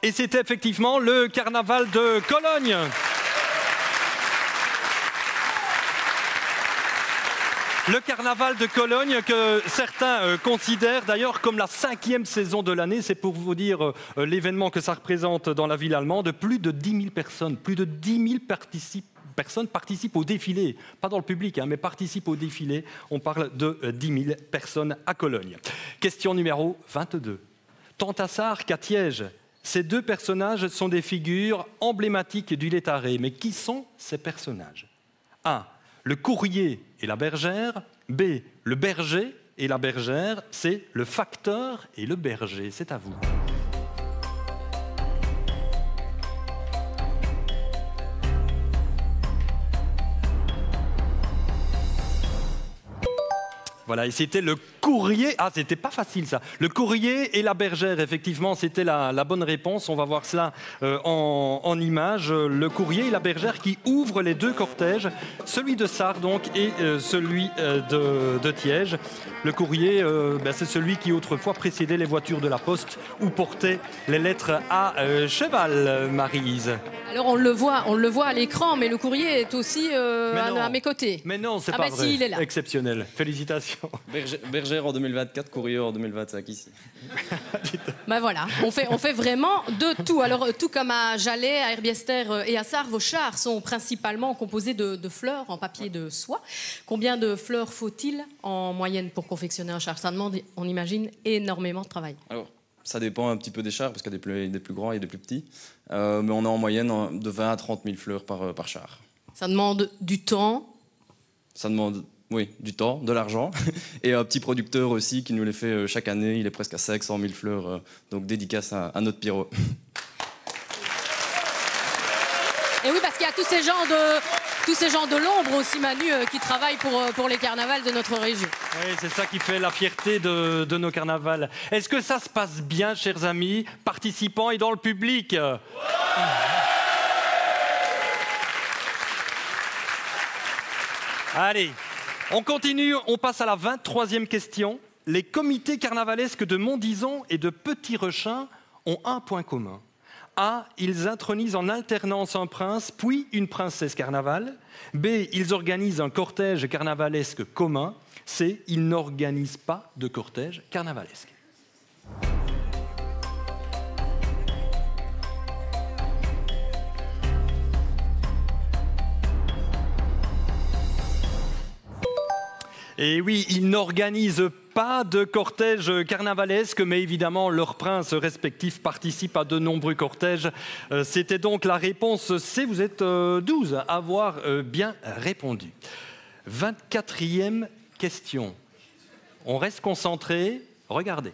Et c'était effectivement le carnaval de Cologne. Le carnaval de Cologne que certains considèrent d'ailleurs comme la 5e saison de l'année. C'est pour vous dire l'événement que ça représente dans la ville allemande. Plus de 10 000 personnes, plus de 10 000 personnes participent au défilé. Pas dans le public, mais participent au défilé. On parle de 10 000 personnes à Cologne. Question numéro 22. Tantassar qu'Atiège. Ces deux personnages sont des figures emblématiques du laitaré. Mais qui sont ces personnages? A. Le courrier et la bergère. B. Le berger et la bergère. C. Le facteur et le berger. C'est à vous. Voilà, et c'était le courrier. Ah, c'était pas facile ça. Le courrier et la bergère, effectivement, c'était la bonne réponse. On va voir cela en images. Le courrier et la bergère qui ouvrent les deux cortèges, celui de Sarre donc et celui de Tiège. Le courrier, c'est celui qui autrefois précédait les voitures de la poste ou portait les lettres à cheval, Maryse. Alors on le voit à l'écran, mais le courrier est aussi à mes côtés. Mais non, c'est pas vrai. Si, il est là. Exceptionnel. Félicitations. Bergère en 2024, courrier en 2025 ici. Voilà, on fait vraiment de tout. Alors tout comme à Jalais, à Herbiester et à Sarre, vos chars sont principalement composés de fleurs en papier de soie. Combien de fleurs faut-il en moyenne pour confectionner un char? Ça demande, on imagine, énormément de travail. Alors, ça dépend un petit peu des chars, parce qu'il y a des plus grands et des plus petits. Mais on a en moyenne de 20 à 30 000 fleurs par char. Ça demande du temps. Ça demande, oui, du temps, de l'argent. Et un petit producteur aussi qui nous les fait chaque année. Il est presque à 500 000 fleurs. Donc dédicace à notre Pierrot. Et oui, parce qu'il y a tous ces gens de l'ombre aussi, Manu, qui travaillent pour les carnavals de notre région. Oui, c'est ça qui fait la fierté de nos carnavals. Est-ce que ça se passe bien, chers amis, participants et dans le public? Allez, on continue, on passe à la 23e question. Les comités carnavalesques de Montdizon et de Petit-Rechin ont un point commun. A. Ils intronisent en alternance un prince, puis une princesse carnaval. B. Ils organisent un cortège carnavalesque commun. C. Ils n'organisent pas de cortège carnavalesque. Et oui, ils n'organisent pas de cortège carnavalesque, mais évidemment, leurs princes respectifs participent à de nombreux cortèges. C'était donc la réponse C. Vous êtes 12 à avoir bien répondu. 24e question. On reste concentré. Regardez.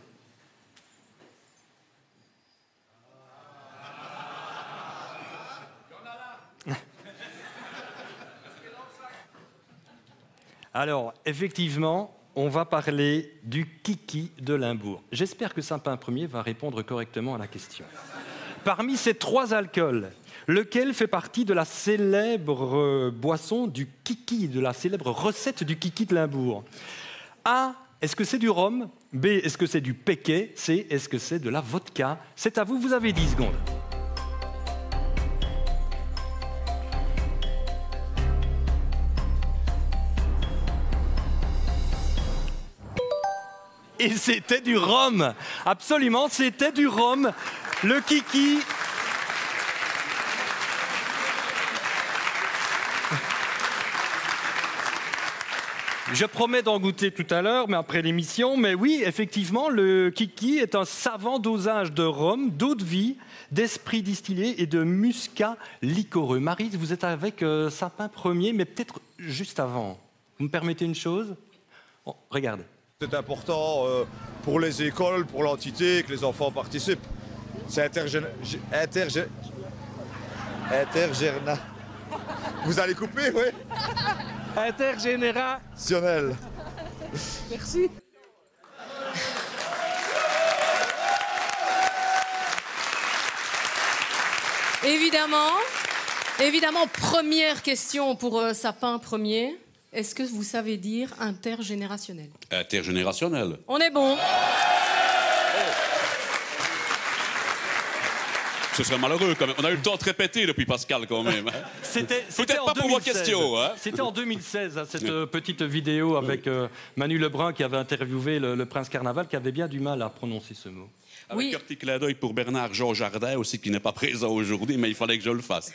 Alors, effectivement, on va parler du kiki de Limbourg. J'espère que Sapin Ier va répondre correctement à la question. Parmi ces 3 alcools, lequel fait partie de la célèbre boisson du kiki, de la célèbre recette du kiki de Limbourg? A, est-ce que c'est du rhum? B, est-ce que c'est du péquet? C, est-ce que c'est de la vodka? C'est à vous, vous avez 10 secondes. Et c'était du rhum. Absolument, c'était du rhum. Le kiki. Je promets d'en goûter tout à l'heure, mais après l'émission. Mais oui, effectivement, le kiki est un savant dosage de rhum, d'eau de vie, d'esprit distillé et de muscat liquoreux. Maryse, vous êtes avec Sapin Ier, mais peut-être juste avant. Vous me permettez une chose? Oh, regardez. C'est important pour les écoles, pour l'entité, que les enfants participent. C'est intergénérationnel. Vous allez couper, oui? Intergénérationnel. Merci. Évidemment, première question pour Sapin Ier. Est-ce que vous savez dire intergénérationnel? Intergénérationnel. On est bon. Ce serait malheureux quand même. On a eu le temps de répéter depuis Pascal quand même. C'était peut-être pas pour vos questions. Hein. C'était en 2016, cette petite vidéo avec Manu Lebrun qui avait interviewé le prince Carnaval, qui avait bien du mal à prononcer ce mot. Avec un petit clin d'œil pour Bernard-Jean Jardin aussi, qui n'est pas présent aujourd'hui, mais il fallait que je le fasse.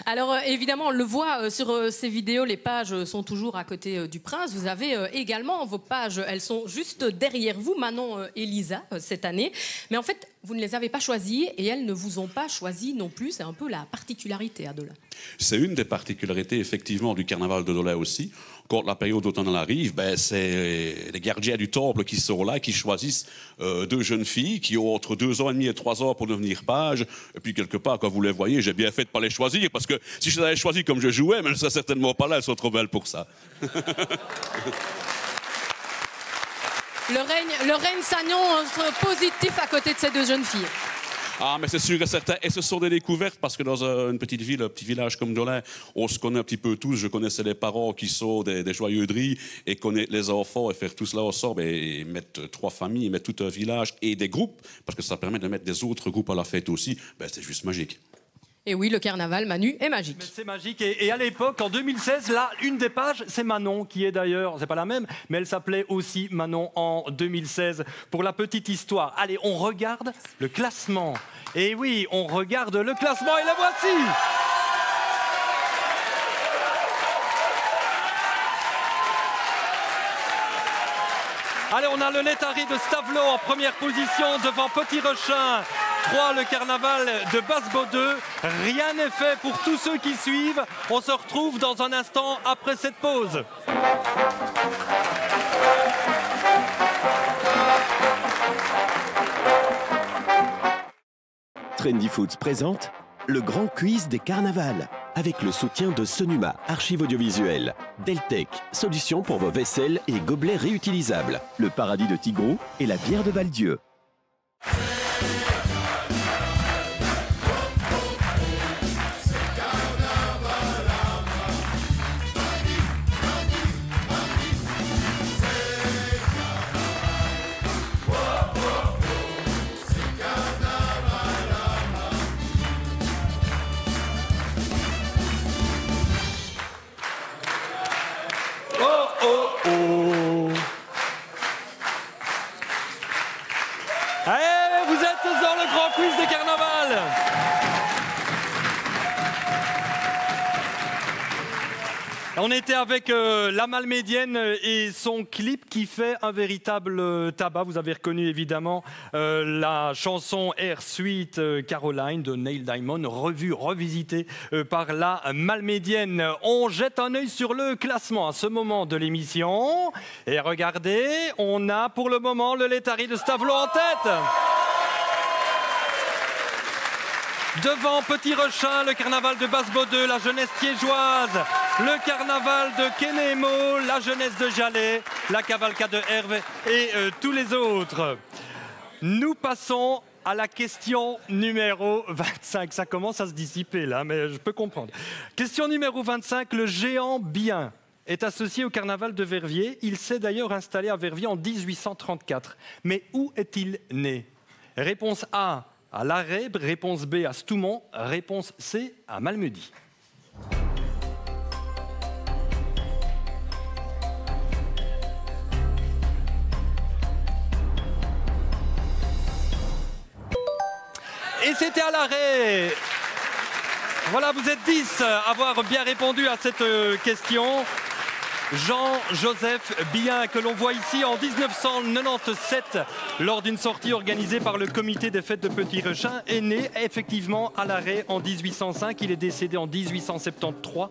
Alors évidemment, on le voit sur ces vidéos, les pages sont toujours à côté du prince. Vous avez également vos pages, elles sont juste derrière vous, Manon et Lisa, cette année. Mais en fait, vous ne les avez pas choisies et elles ne vous ont pas choisi non plus. C'est un peu la particularité à Dolin. C'est une des particularités effectivement du carnaval de Dolin aussi. Quand la période automnale arrive, c'est les gardiens du temple qui sont là, qui choisissent 2 jeunes filles qui ont entre 2 ans et demi et 3 ans pour devenir pages. Et puis quelque part, quand vous les voyez, j'ai bien fait de ne pas les choisir, parce que si je les avais choisies comme je jouais, mais elles ne seraient certainement pas là, elles sont trop belles pour ça. Le règne s'annonce positif à côté de ces 2 jeunes filles. Ah, mais c'est sûr et certain. Et ce sont des découvertes, parce que dans une petite ville, un petit village comme Dolin, on se connaît un petit peu tous. Je connaissais les parents qui sont des joyeux de riz, et connaître les enfants et faire tout cela ensemble, et mettre 3 familles, mettre tout un village et des groupes, parce que ça permet de mettre des autres groupes à la fête aussi, c'est juste magique. Et oui, le carnaval, Manu, est magique. C'est magique. Et à l'époque, en 2016, là, une des pages, c'est Manon, qui est d'ailleurs, c'est pas la même, mais elle s'appelait aussi Manon en 2016. Pour la petite histoire, allez, on regarde le classement. Et oui, on regarde le classement, et le voici. Allez, on a le Létari de Stavelot en première position devant Petit Rechin. 3, le carnaval de Basse-Baudeux. Rien n'est fait pour tous ceux qui suivent. On se retrouve dans un instant après cette pause. Trendy Foods présente le grand quiz des carnavals avec le soutien de Sonuma, archives audiovisuelles, Deltec, solution pour vos vaisselles et gobelets réutilisables, le paradis de Tigrou et la bière de Val-Dieu. On était avec la Malmédienne et son clip qui fait un véritable tabac. Vous avez reconnu évidemment la chanson Air Sweet Caroline de Neil Diamond, revue, revisitée par la Malmédienne. On jette un œil sur le classement à ce moment de l'émission. Et regardez, on a pour le moment le Laitari de Stavelot en tête. Devant Petit Rechin, le carnaval de Basse-Baudeux, la jeunesse thiégeoise, le carnaval de Quenémo, la jeunesse de Jalais, la cavalcade de Herve et tous les autres. Nous passons à la question numéro 25. Ça commence à se dissiper là, mais je peux comprendre. Question numéro 25, le géant bien est associé au carnaval de Verviers. Il s'est d'ailleurs installé à Verviers en 1834. Mais où est-il né? Réponse A, à Larrey, réponse B à Stoumont, réponse C à Malmedy. Et c'était à Larrey. Voilà, vous êtes 10 à avoir bien répondu à cette question. Jean-Joseph Bien, que l'on voit ici en 1997, lors d'une sortie organisée par le comité des fêtes de Petit Rechin, est né effectivement à Larrey en 1805. Il est décédé en 1873.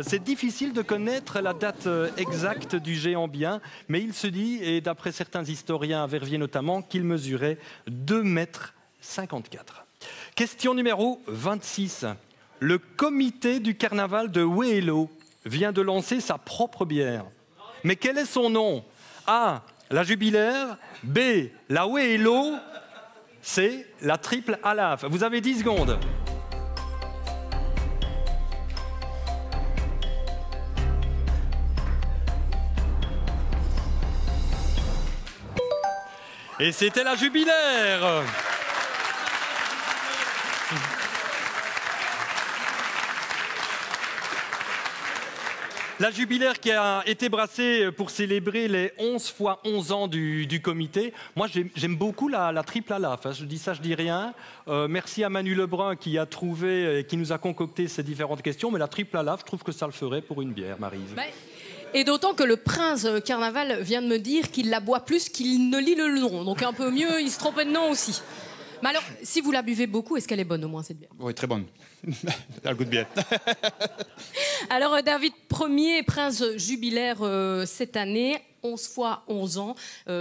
C'est difficile de connaître la date exacte du géant Bien, mais il se dit, et d'après certains historiens à Verviers notamment, qu'il mesurait 2,54 m. Question numéro 26. Le comité du carnaval de Wéhélo vient de lancer sa propre bière. Mais quel est son nom? A, la Jubilaire. B, la Wéhélo. C, la Triple Alaf. Vous avez 10 secondes. Et c'était la Jubilaire. La Jubilaire qui a été brassée pour célébrer les 11 x 11 ans du comité. Moi, j'aime beaucoup la Triple Alaf. Je dis ça, je dis rien. Merci à Manu Lebrun qui a trouvé, qui nous a concocté ces différentes questions. Mais la Triple Alaf, je trouve que ça le ferait pour une bière, Maryse. Et d'autant que le prince Carnaval vient de me dire qu'il la boit plus qu'il ne lit le nom. Donc un peu mieux, il se trompait de nom aussi. Mais alors, si vous la buvez beaucoup, est-ce qu'elle est bonne au moins cette bière? Oui, très bonne. Elle a le goût de bière. Alors, David Ier, prince jubilaire cette année, 11 x 11 ans.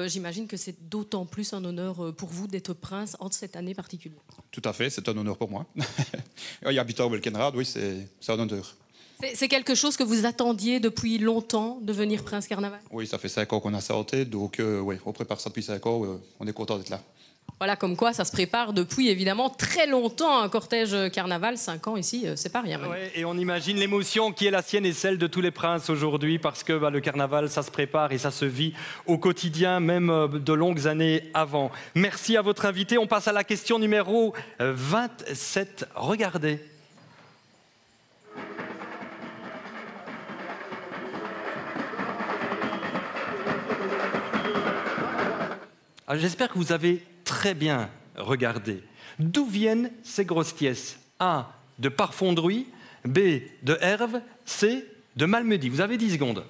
J'imagine que c'est d'autant plus un honneur pour vous d'être prince en cette année particulière. Tout à fait, c'est un honneur pour moi. Et habitant au Belkenrad, oui, c'est un honneur. C'est quelque chose que vous attendiez depuis longtemps, devenir prince carnaval? Oui, ça fait 5 ans qu'on a ça en tête, donc oui, on prépare ça depuis 5 ans, on est content d'être là. Voilà, comme quoi ça se prépare depuis évidemment très longtemps, un cortège carnaval, 5 ans ici, c'est pas rien. Ouais, et on imagine l'émotion qui est la sienne et celle de tous les princes aujourd'hui, parce que le carnaval, ça se prépare et ça se vit au quotidien, même de longues années avant. Merci à votre invité. On passe à la question numéro 27. Regardez. J'espère que vous avez très bien regardé. D'où viennent ces grosses pièces? A, de Parfondruy. B, de Herve. C, de Malmedy. Vous avez 10 secondes.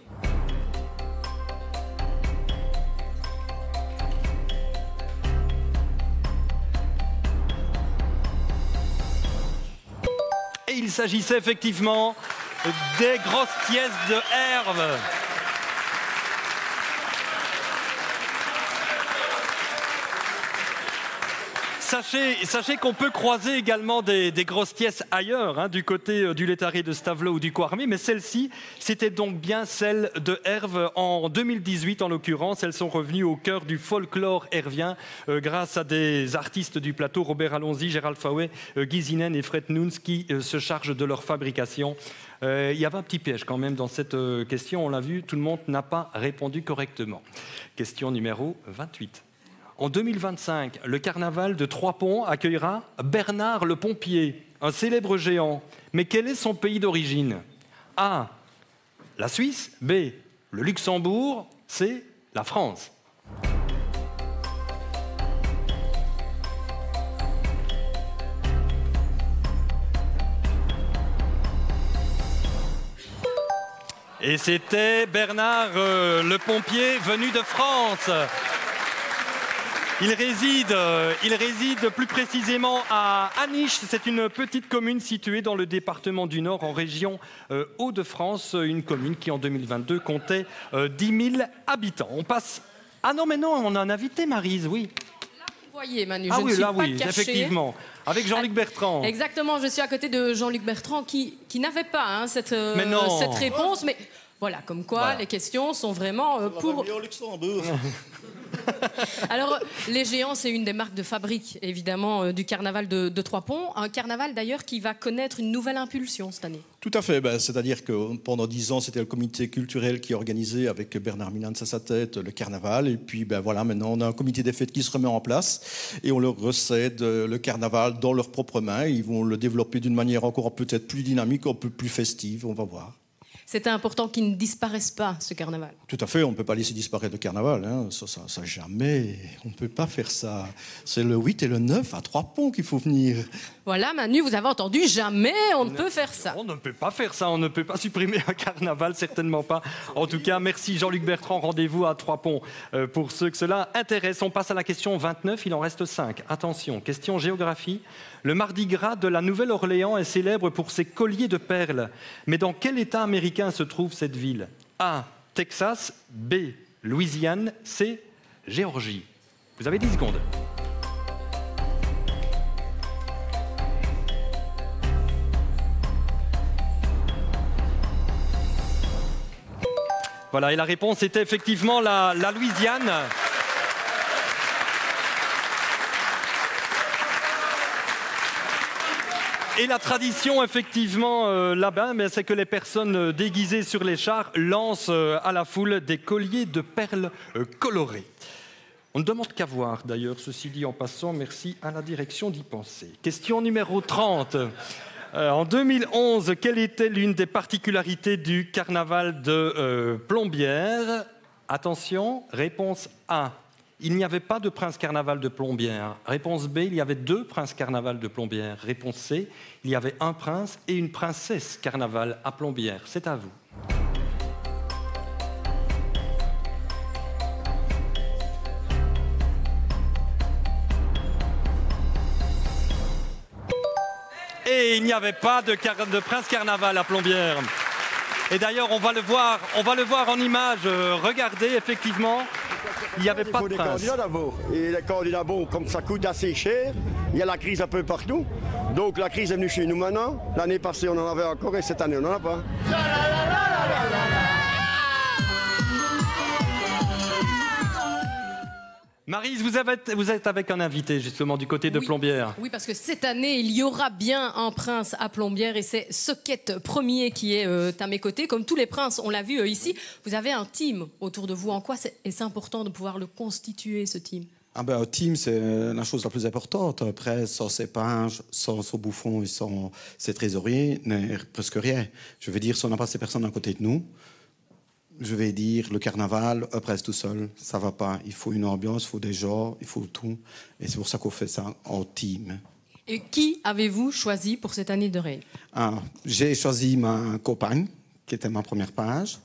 Et il s'agissait effectivement des grosses pièces de Herve. Sachez qu'on peut croiser également des grosses pièces ailleurs, du côté du Laitari de Stavelot ou du Coarmé, mais celle-ci, c'était donc bien celle de Herve en 2018 en l'occurrence. Elles sont revenues au cœur du folklore hervien grâce à des artistes du plateau, Robert Alonzi, Gérald Fawet, Guy Zinen et Fred Nuns qui se chargent de leur fabrication. Il y avait un petit piège quand même dans cette question, on l'a vu, tout le monde n'a pas répondu correctement. Question numéro 28. En 2025, le carnaval de Trois-Ponts accueillera Bernard le Pompier, un célèbre géant. Mais quel est son pays d'origine? A, la Suisse. B, le Luxembourg. C, la France. Et c'était Bernard le pompier venu de France. Il réside plus précisément à Aniche. C'est une petite commune située dans le département du Nord, en région Hauts-de-France. Une commune qui, en 2022, comptait 10 000 habitants. On passe... Ah non, mais non, on a un invité, Maryse, oui. Là, vous voyez, Manu, ah je oui, ne suis là, pas oui, cachée. effectivement. Avec Jean-Luc Bertrand. Exactement, je suis à côté de Jean-Luc Bertrand qui n'avait pas hein, cette réponse. Mais voilà, comme quoi Voilà. les questions sont vraiment pour... Alors, les Géants, c'est une des marques de fabrique, évidemment, du carnaval de Trois-Ponts. Un carnaval, d'ailleurs, qui va connaître une nouvelle impulsion cette année. Tout à fait. C'est-à-dire que pendant 10 ans, c'était le comité culturel qui organisait, avec Bernard Milans à sa tête, le carnaval. Et puis, voilà, maintenant, on a un comité des fêtes qui se remet en place et on leur recède le carnaval dans leurs propres mains. Ils vont le développer d'une manière encore peut-être plus dynamique, un peu plus festive. On va voir. C'était important qu'il ne disparaisse pas, ce carnaval. Tout à fait, on ne peut pas laisser disparaître le carnaval. Hein. Ça, jamais. On ne peut pas faire ça. C'est le 8 et le 9 à Trois-Ponts qu'il faut venir. Voilà, Manu, vous avez entendu, jamais on ne peut faire ça. On ne peut pas faire ça, on ne peut pas supprimer un carnaval, certainement pas. En tout cas, merci Jean-Luc Bertrand, rendez-vous à Trois-Ponts. Pour ceux que cela intéresse, on passe à la question 29, il en reste 5. Attention, question géographie. Le Mardi Gras de la Nouvelle-Orléans est célèbre pour ses colliers de perles. Mais dans quel État américain se trouve cette ville? A. Texas. B. Louisiane. C. Géorgie. Vous avez 10 secondes. Voilà, et la réponse était effectivement la Louisiane. Et la tradition, effectivement, là-bas, c'est que les personnes déguisées sur les chars lancent à la foule des colliers de perles colorées. On ne demande qu'à voir, d'ailleurs, ceci dit en passant, merci à la direction d'y penser. Question numéro 30. En 2011, quelle était l'une des particularités du carnaval de Plombières? Attention, réponse A. Il n'y avait pas de prince carnaval de Plombières. Réponse B, il y avait 2 princes carnaval de Plombières. Réponse C, il y avait un prince et une princesse carnaval à Plombières. C'est à vous. Et il n'y avait pas de prince carnaval à Plombières. Et d'ailleurs, on va le voir en image. Regardez, effectivement, il n'y avait pas de prince. Il faut des candidats d'abord. Et les candidats, bon, comme ça coûte assez cher, il y a la crise un peu partout. Donc la crise est venue chez nous maintenant. L'année passée, on en avait encore et cette année, on n'en a pas. Maryse, vous êtes avec un invité justement du côté de Plombières. Oui, parce que cette année, il y aura bien un prince à Plombières et c'est Socket Premier qui est à mes côtés. Comme tous les princes, on l'a vu ici, vous avez un team autour de vous. En quoi c'est important de pouvoir le constituer, ce team? Un team, c'est la chose la plus importante. Après, sans ses pinges, sans son bouffon et sans ses trésoriers, n'est presque rien. Je veux dire, si on n'a pas ces personnes à côté de nous, je vais dire, le carnaval, après tout seul, ça va pas. Il faut une ambiance, il faut des gens, il faut tout. Et c'est pour ça qu'on fait ça en team. Et qui avez-vous choisi pour cette année de règne? J'ai choisi ma compagne, qui était ma première page.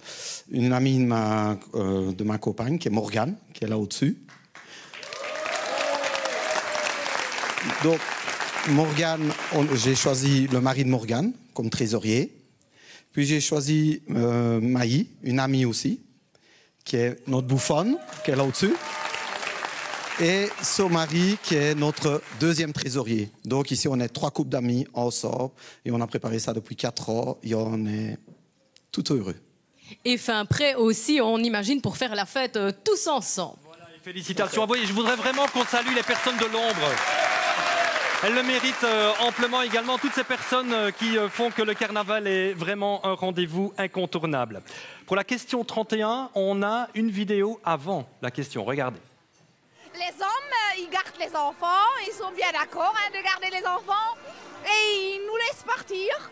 Une amie de ma compagne, qui est Morgane, qui est là au-dessus. Donc, Morgane, j'ai choisi le mari de Morgane comme trésorier. Puis j'ai choisi Maï, une amie aussi, qui est notre bouffonne, qui est là au-dessus. Et son mari, qui est notre deuxième trésorier. Donc ici, on est 3 couples d'amis ensemble. Et on a préparé ça depuis 4 ans. Et on est tout heureux. Et fin prêt aussi, on imagine, pour faire la fête tous ensemble. Voilà, et félicitations à vous. Et je voudrais vraiment qu'on salue les personnes de l'ombre. Elles le méritent amplement également, toutes ces personnes qui font que le carnaval est vraiment un rendez-vous incontournable. Pour la question 31, on a une vidéo avant la question. Regardez. Les hommes, ils gardent les enfants, ils sont bien d'accord de garder les enfants et ils nous laissent partir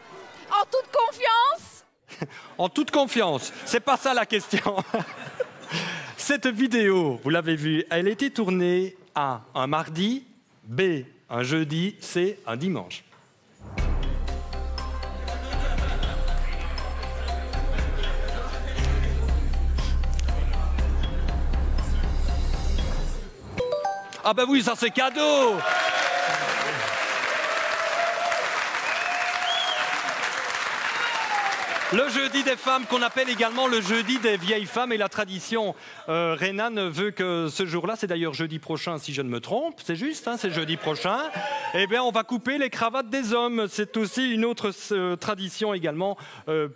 en toute confiance. En toute confiance, c'est pas ça la question. Cette vidéo, vous l'avez vue, elle a été tournée A, un mardi, B, un jeudi, C, un dimanche. Ah ben oui, ça c'est cadeau. Le jeudi des femmes, qu'on appelle également le jeudi des vieilles femmes, et la tradition rhénane veut que ce jour-là, c'est d'ailleurs jeudi prochain si je ne me trompe, c'est juste, hein, c'est jeudi prochain, eh bien on va couper les cravates des hommes. C'est aussi une autre tradition également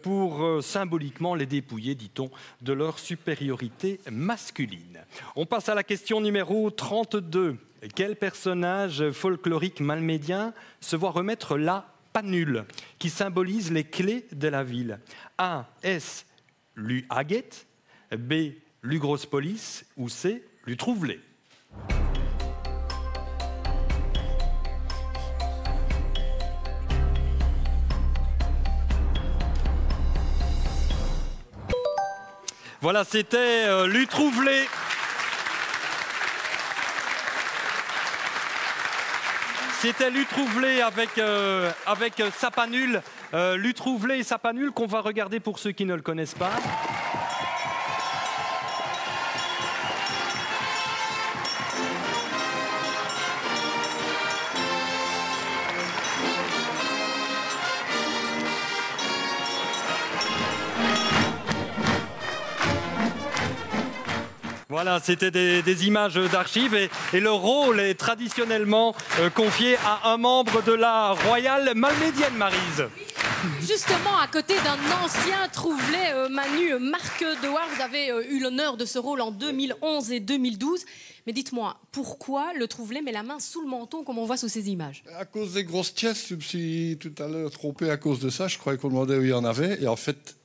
pour symboliquement les dépouiller, dit-on, de leur supériorité masculine. On passe à la question numéro 32. Quel personnage folklorique malmédien se voit remettre la panule, qui symbolise les clés de la ville? A. S. Lu Haguet, B. Lu Grosse Police, ou C. Lu Trouvelé. Voilà, c'était Lu Trouvelé. C'était Lu Trouvelé avec Sapanul. Lu Trouvelé et Sapanul qu'on va regarder pour ceux qui ne le connaissent pas. Voilà, c'était des images d'archives et le rôle est traditionnellement confié à un membre de la Royale malmédienne, Maryse. Justement, à côté d'un ancien Trouvelé, Manu, Marc Dewar, vous avez eu l'honneur de ce rôle en 2011 et 2012. Mais dites-moi, pourquoi le Trouvelé met la main sous le menton comme on voit sous ces images? À cause des grosses pièces, je me suis tout à l'heure trompé à cause de ça. Je croyais qu'on demandait où il y en avait. Et en fait,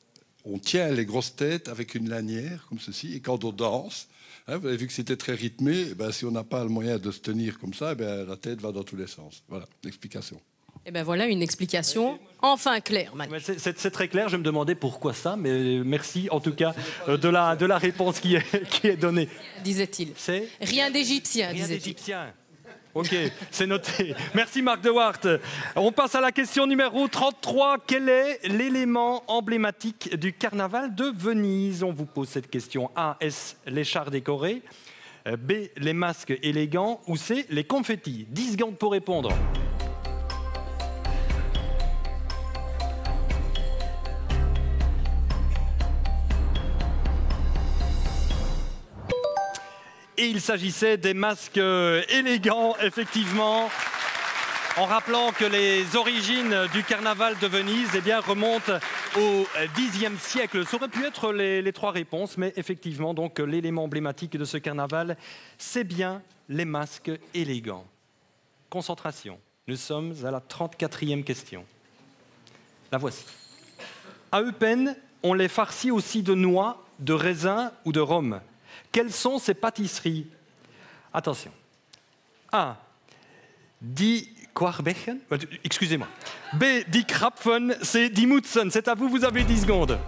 on tient les grosses têtes avec une lanière, comme ceci. Et quand on danse, vous avez vu que c'était très rythmé. Si on n'a pas le moyen de se tenir comme ça, la tête va dans tous les sens. Voilà, l'explication. Et ben voilà une explication enfin claire, Manu. C'est très clair, je me demandais pourquoi ça, mais merci en tout cas de la réponse qui est donnée. Disait-il. C'est rien d'égyptien, Rien disait-il. d'égyptien. Ok, c'est noté. Merci Marc Dewar. On passe à la question numéro 33. Quel est l'élément emblématique du carnaval de Venise? On vous pose cette question. A. Est-ce les chars décorés? B. Les masques élégants? Ou C. Les confettis? 10 secondes pour répondre. Et il s'agissait des masques élégants, effectivement, en rappelant que les origines du carnaval de Venise remontent au Xe siècle. Ça aurait pu être les trois réponses, mais effectivement, donc l'élément emblématique de ce carnaval, c'est bien les masques élégants. Concentration, nous sommes à la 34e question. La voici. À Eupen, on les farcit aussi de noix, de raisin ou de rhum. Quelles sont ces pâtisseries? Attention. A. Die Quarbechen. Excusez-moi. B. Die Krapfen. C. Die Mutzen. C'est à vous, vous avez 10 secondes.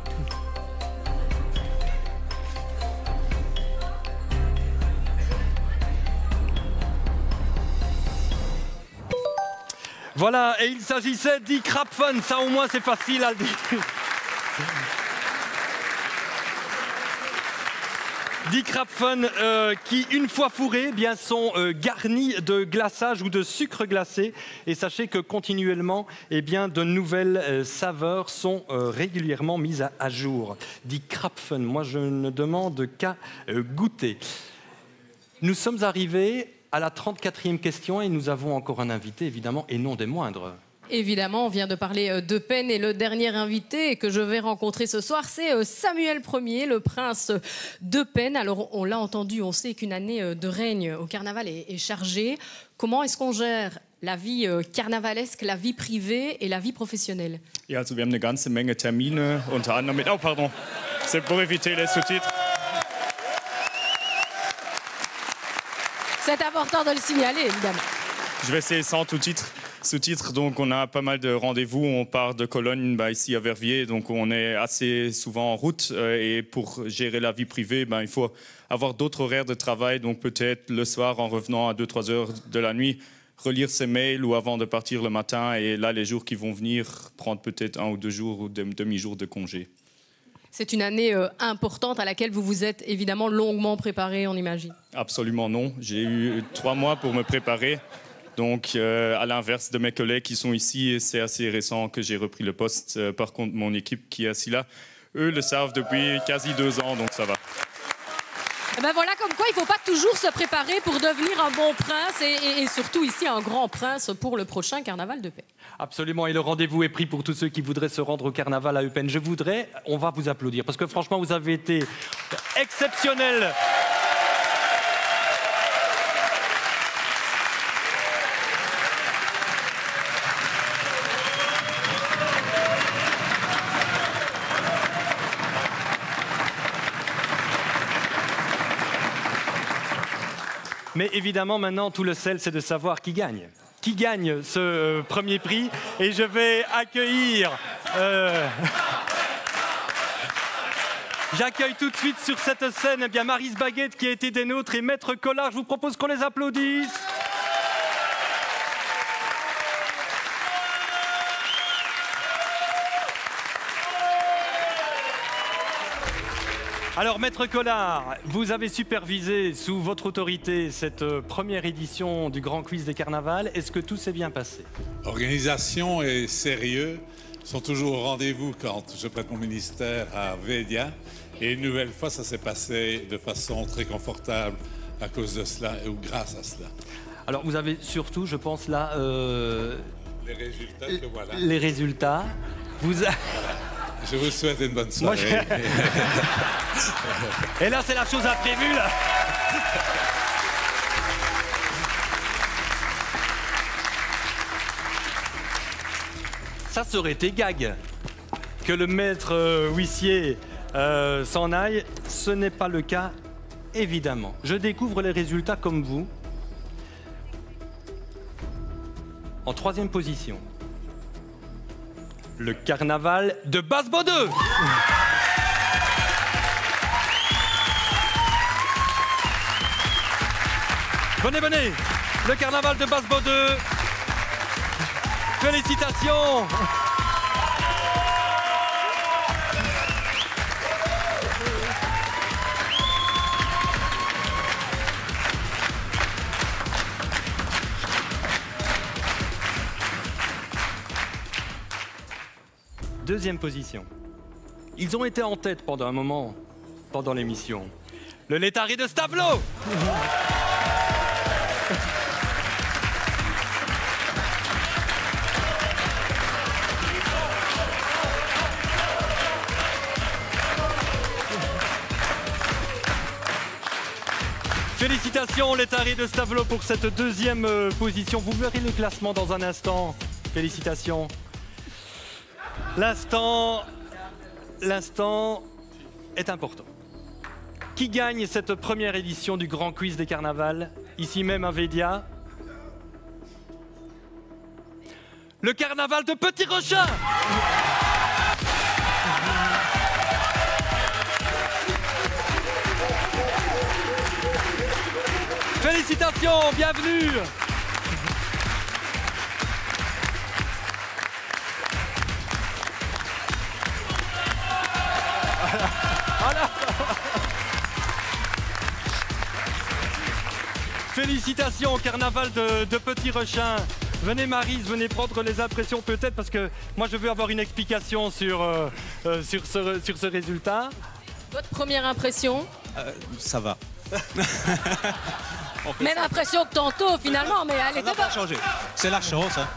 Voilà, et il s'agissait Die Krapfen. Ça, au moins, c'est facile à le dire. Die Krapfen qui, une fois fourrés, sont garnis de glaçage ou de sucre glacé. Et sachez que continuellement, de nouvelles saveurs sont régulièrement mises à jour. Die Krapfen, moi je ne demande qu'à goûter. Nous sommes arrivés à la 34e question et nous avons encore un invité, évidemment, et non des moindres. Évidemment, on vient de parler d'Eupen et le dernier invité que je vais rencontrer ce soir, c'est Samuel Ier, le prince d'Eupen. Alors, on l'a entendu, on sait qu'une année de règne au carnaval est chargée. Comment est-ce qu'on gère la vie carnavalesque, la vie privée et la vie professionnelle? Ja, also wir haben eine ganze Menge Termine, unter anderem mit... Oh, pardon, c'est pour éviter les sous-titres. C'est important de le signaler, évidemment. Je vais essayer sans sous-titres. Donc, on a pas mal de rendez-vous. On part de Cologne ici à Verviers. Donc, on est assez souvent en route. Et pour gérer la vie privée, il faut avoir d'autres horaires de travail. Donc, peut-être le soir, en revenant à 2-3 heures de la nuit, relire ses mails ou avant de partir le matin. Et là, les jours qui vont venir, prendre peut-être 1 ou 2 jours ou demi-jours de congé. C'est une année importante à laquelle vous vous êtes évidemment longuement préparé, on imagine. Absolument non. J'ai eu 3 mois pour me préparer. Donc, à l'inverse de mes collègues qui sont ici, c'est assez récent que j'ai repris le poste. Par contre, mon équipe qui est assise là, eux le savent depuis quasi 2 ans, donc ça va. Et ben voilà, comme quoi il ne faut pas toujours se préparer pour devenir un bon prince et surtout ici un grand prince pour le prochain carnaval de paix. Absolument, et le rendez-vous est pris pour tous ceux qui voudraient se rendre au carnaval à Eupen. On va vous applaudir parce que franchement vous avez été exceptionnels. Mais évidemment, maintenant, tout le sel, c'est de savoir qui gagne. Qui gagne ce premier prix. Et je vais accueillir... J'accueille tout de suite sur cette scène Maryse Baguette qui a été des nôtres et Maître Collard. Je vous propose qu'on les applaudisse. Alors, Maître Collard, vous avez supervisé sous votre autorité cette première édition du Grand Quiz des Carnavals. Est-ce que tout s'est bien passé? Organisation et sérieux sont toujours au rendez-vous quand je prête mon ministère à Védia. Et une nouvelle fois, ça s'est passé de façon très confortable à cause de cela ou grâce à cela. Alors, vous avez surtout, je pense, là... les résultats que voilà. Les résultats. Voilà. Je vous souhaite une bonne soirée. Et là, c'est la chose imprévue, là. Ça serait été gag. Que le maître huissier s'en aille, ce n'est pas le cas, évidemment. Je découvre les résultats comme vous. En 3e position. Le carnaval de Basse-Bodeux. Venez, venez. Le carnaval de Basse-Bodeux. Félicitations. Deuxième position. Ils ont été en tête pendant un moment, pendant l'émission. Le Létari de Stavelot. Félicitations, Létari de Stavelot, pour cette 2e position. Vous verrez les classements dans un instant. Félicitations. L'instant est important. Qui gagne cette première édition du Grand Quiz des Carnavals, ici même à Védia? Le carnaval de Petit Rochin. Félicitations, bienvenue. Félicitations au carnaval de Petit Rochin. Venez Maryse, venez prendre les impressions peut-être parce que moi je veux avoir une explication sur ce résultat. Votre première impression? Ça va. Même impression que tantôt finalement, mais elle était pas changé. C'est la chance. Hein.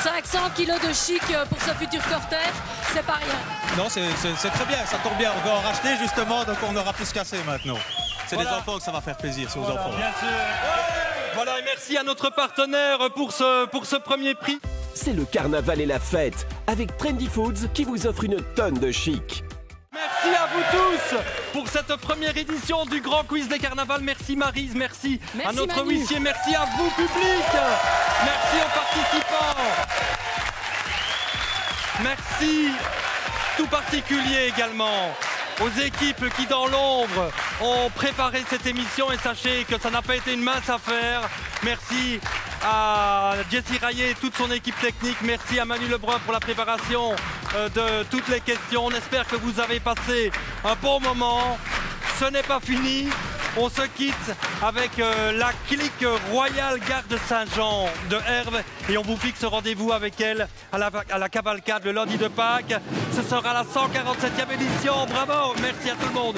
500 kilos de chic pour ce futur cortège, c'est pas rien. Non, c'est très bien, ça tombe bien. On va en racheter justement, donc on aura plus cassé maintenant. C'est voilà. Les enfants que ça va faire plaisir, c'est aux enfants. Bien sûr. Voilà, et merci à notre partenaire pour ce premier prix. C'est le carnaval et la fête, avec Trendy Foods qui vous offre une tonne de chic. Merci à vous tous pour cette première édition du Grand Quiz des Carnavals. Merci Maryse, merci à notre Manu. huissier, merci à vous public, merci aux participants, merci tout particulier également aux équipes qui dans l'ombre ont préparé cette émission et sachez que ça n'a pas été une mince affaire. Merci à Jessie Rayet et toute son équipe technique, merci à Manu Lebrun pour la préparation de toutes les questions. On espère que vous avez passé un bon moment. Ce n'est pas fini. On se quitte avec la clique royale Garde Saint-Jean de Herve et on vous fixe rendez-vous avec elle à la cavalcade le lundi de Pâques. Ce sera la 147e édition. Bravo, merci à tout le monde.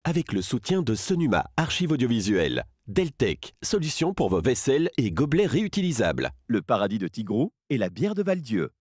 avec le soutien de Sonuma Archives audiovisuelles. Deltec, solution pour vos vaisselles et gobelets réutilisables. Le paradis de Tigrou et la bière de Val-Dieu.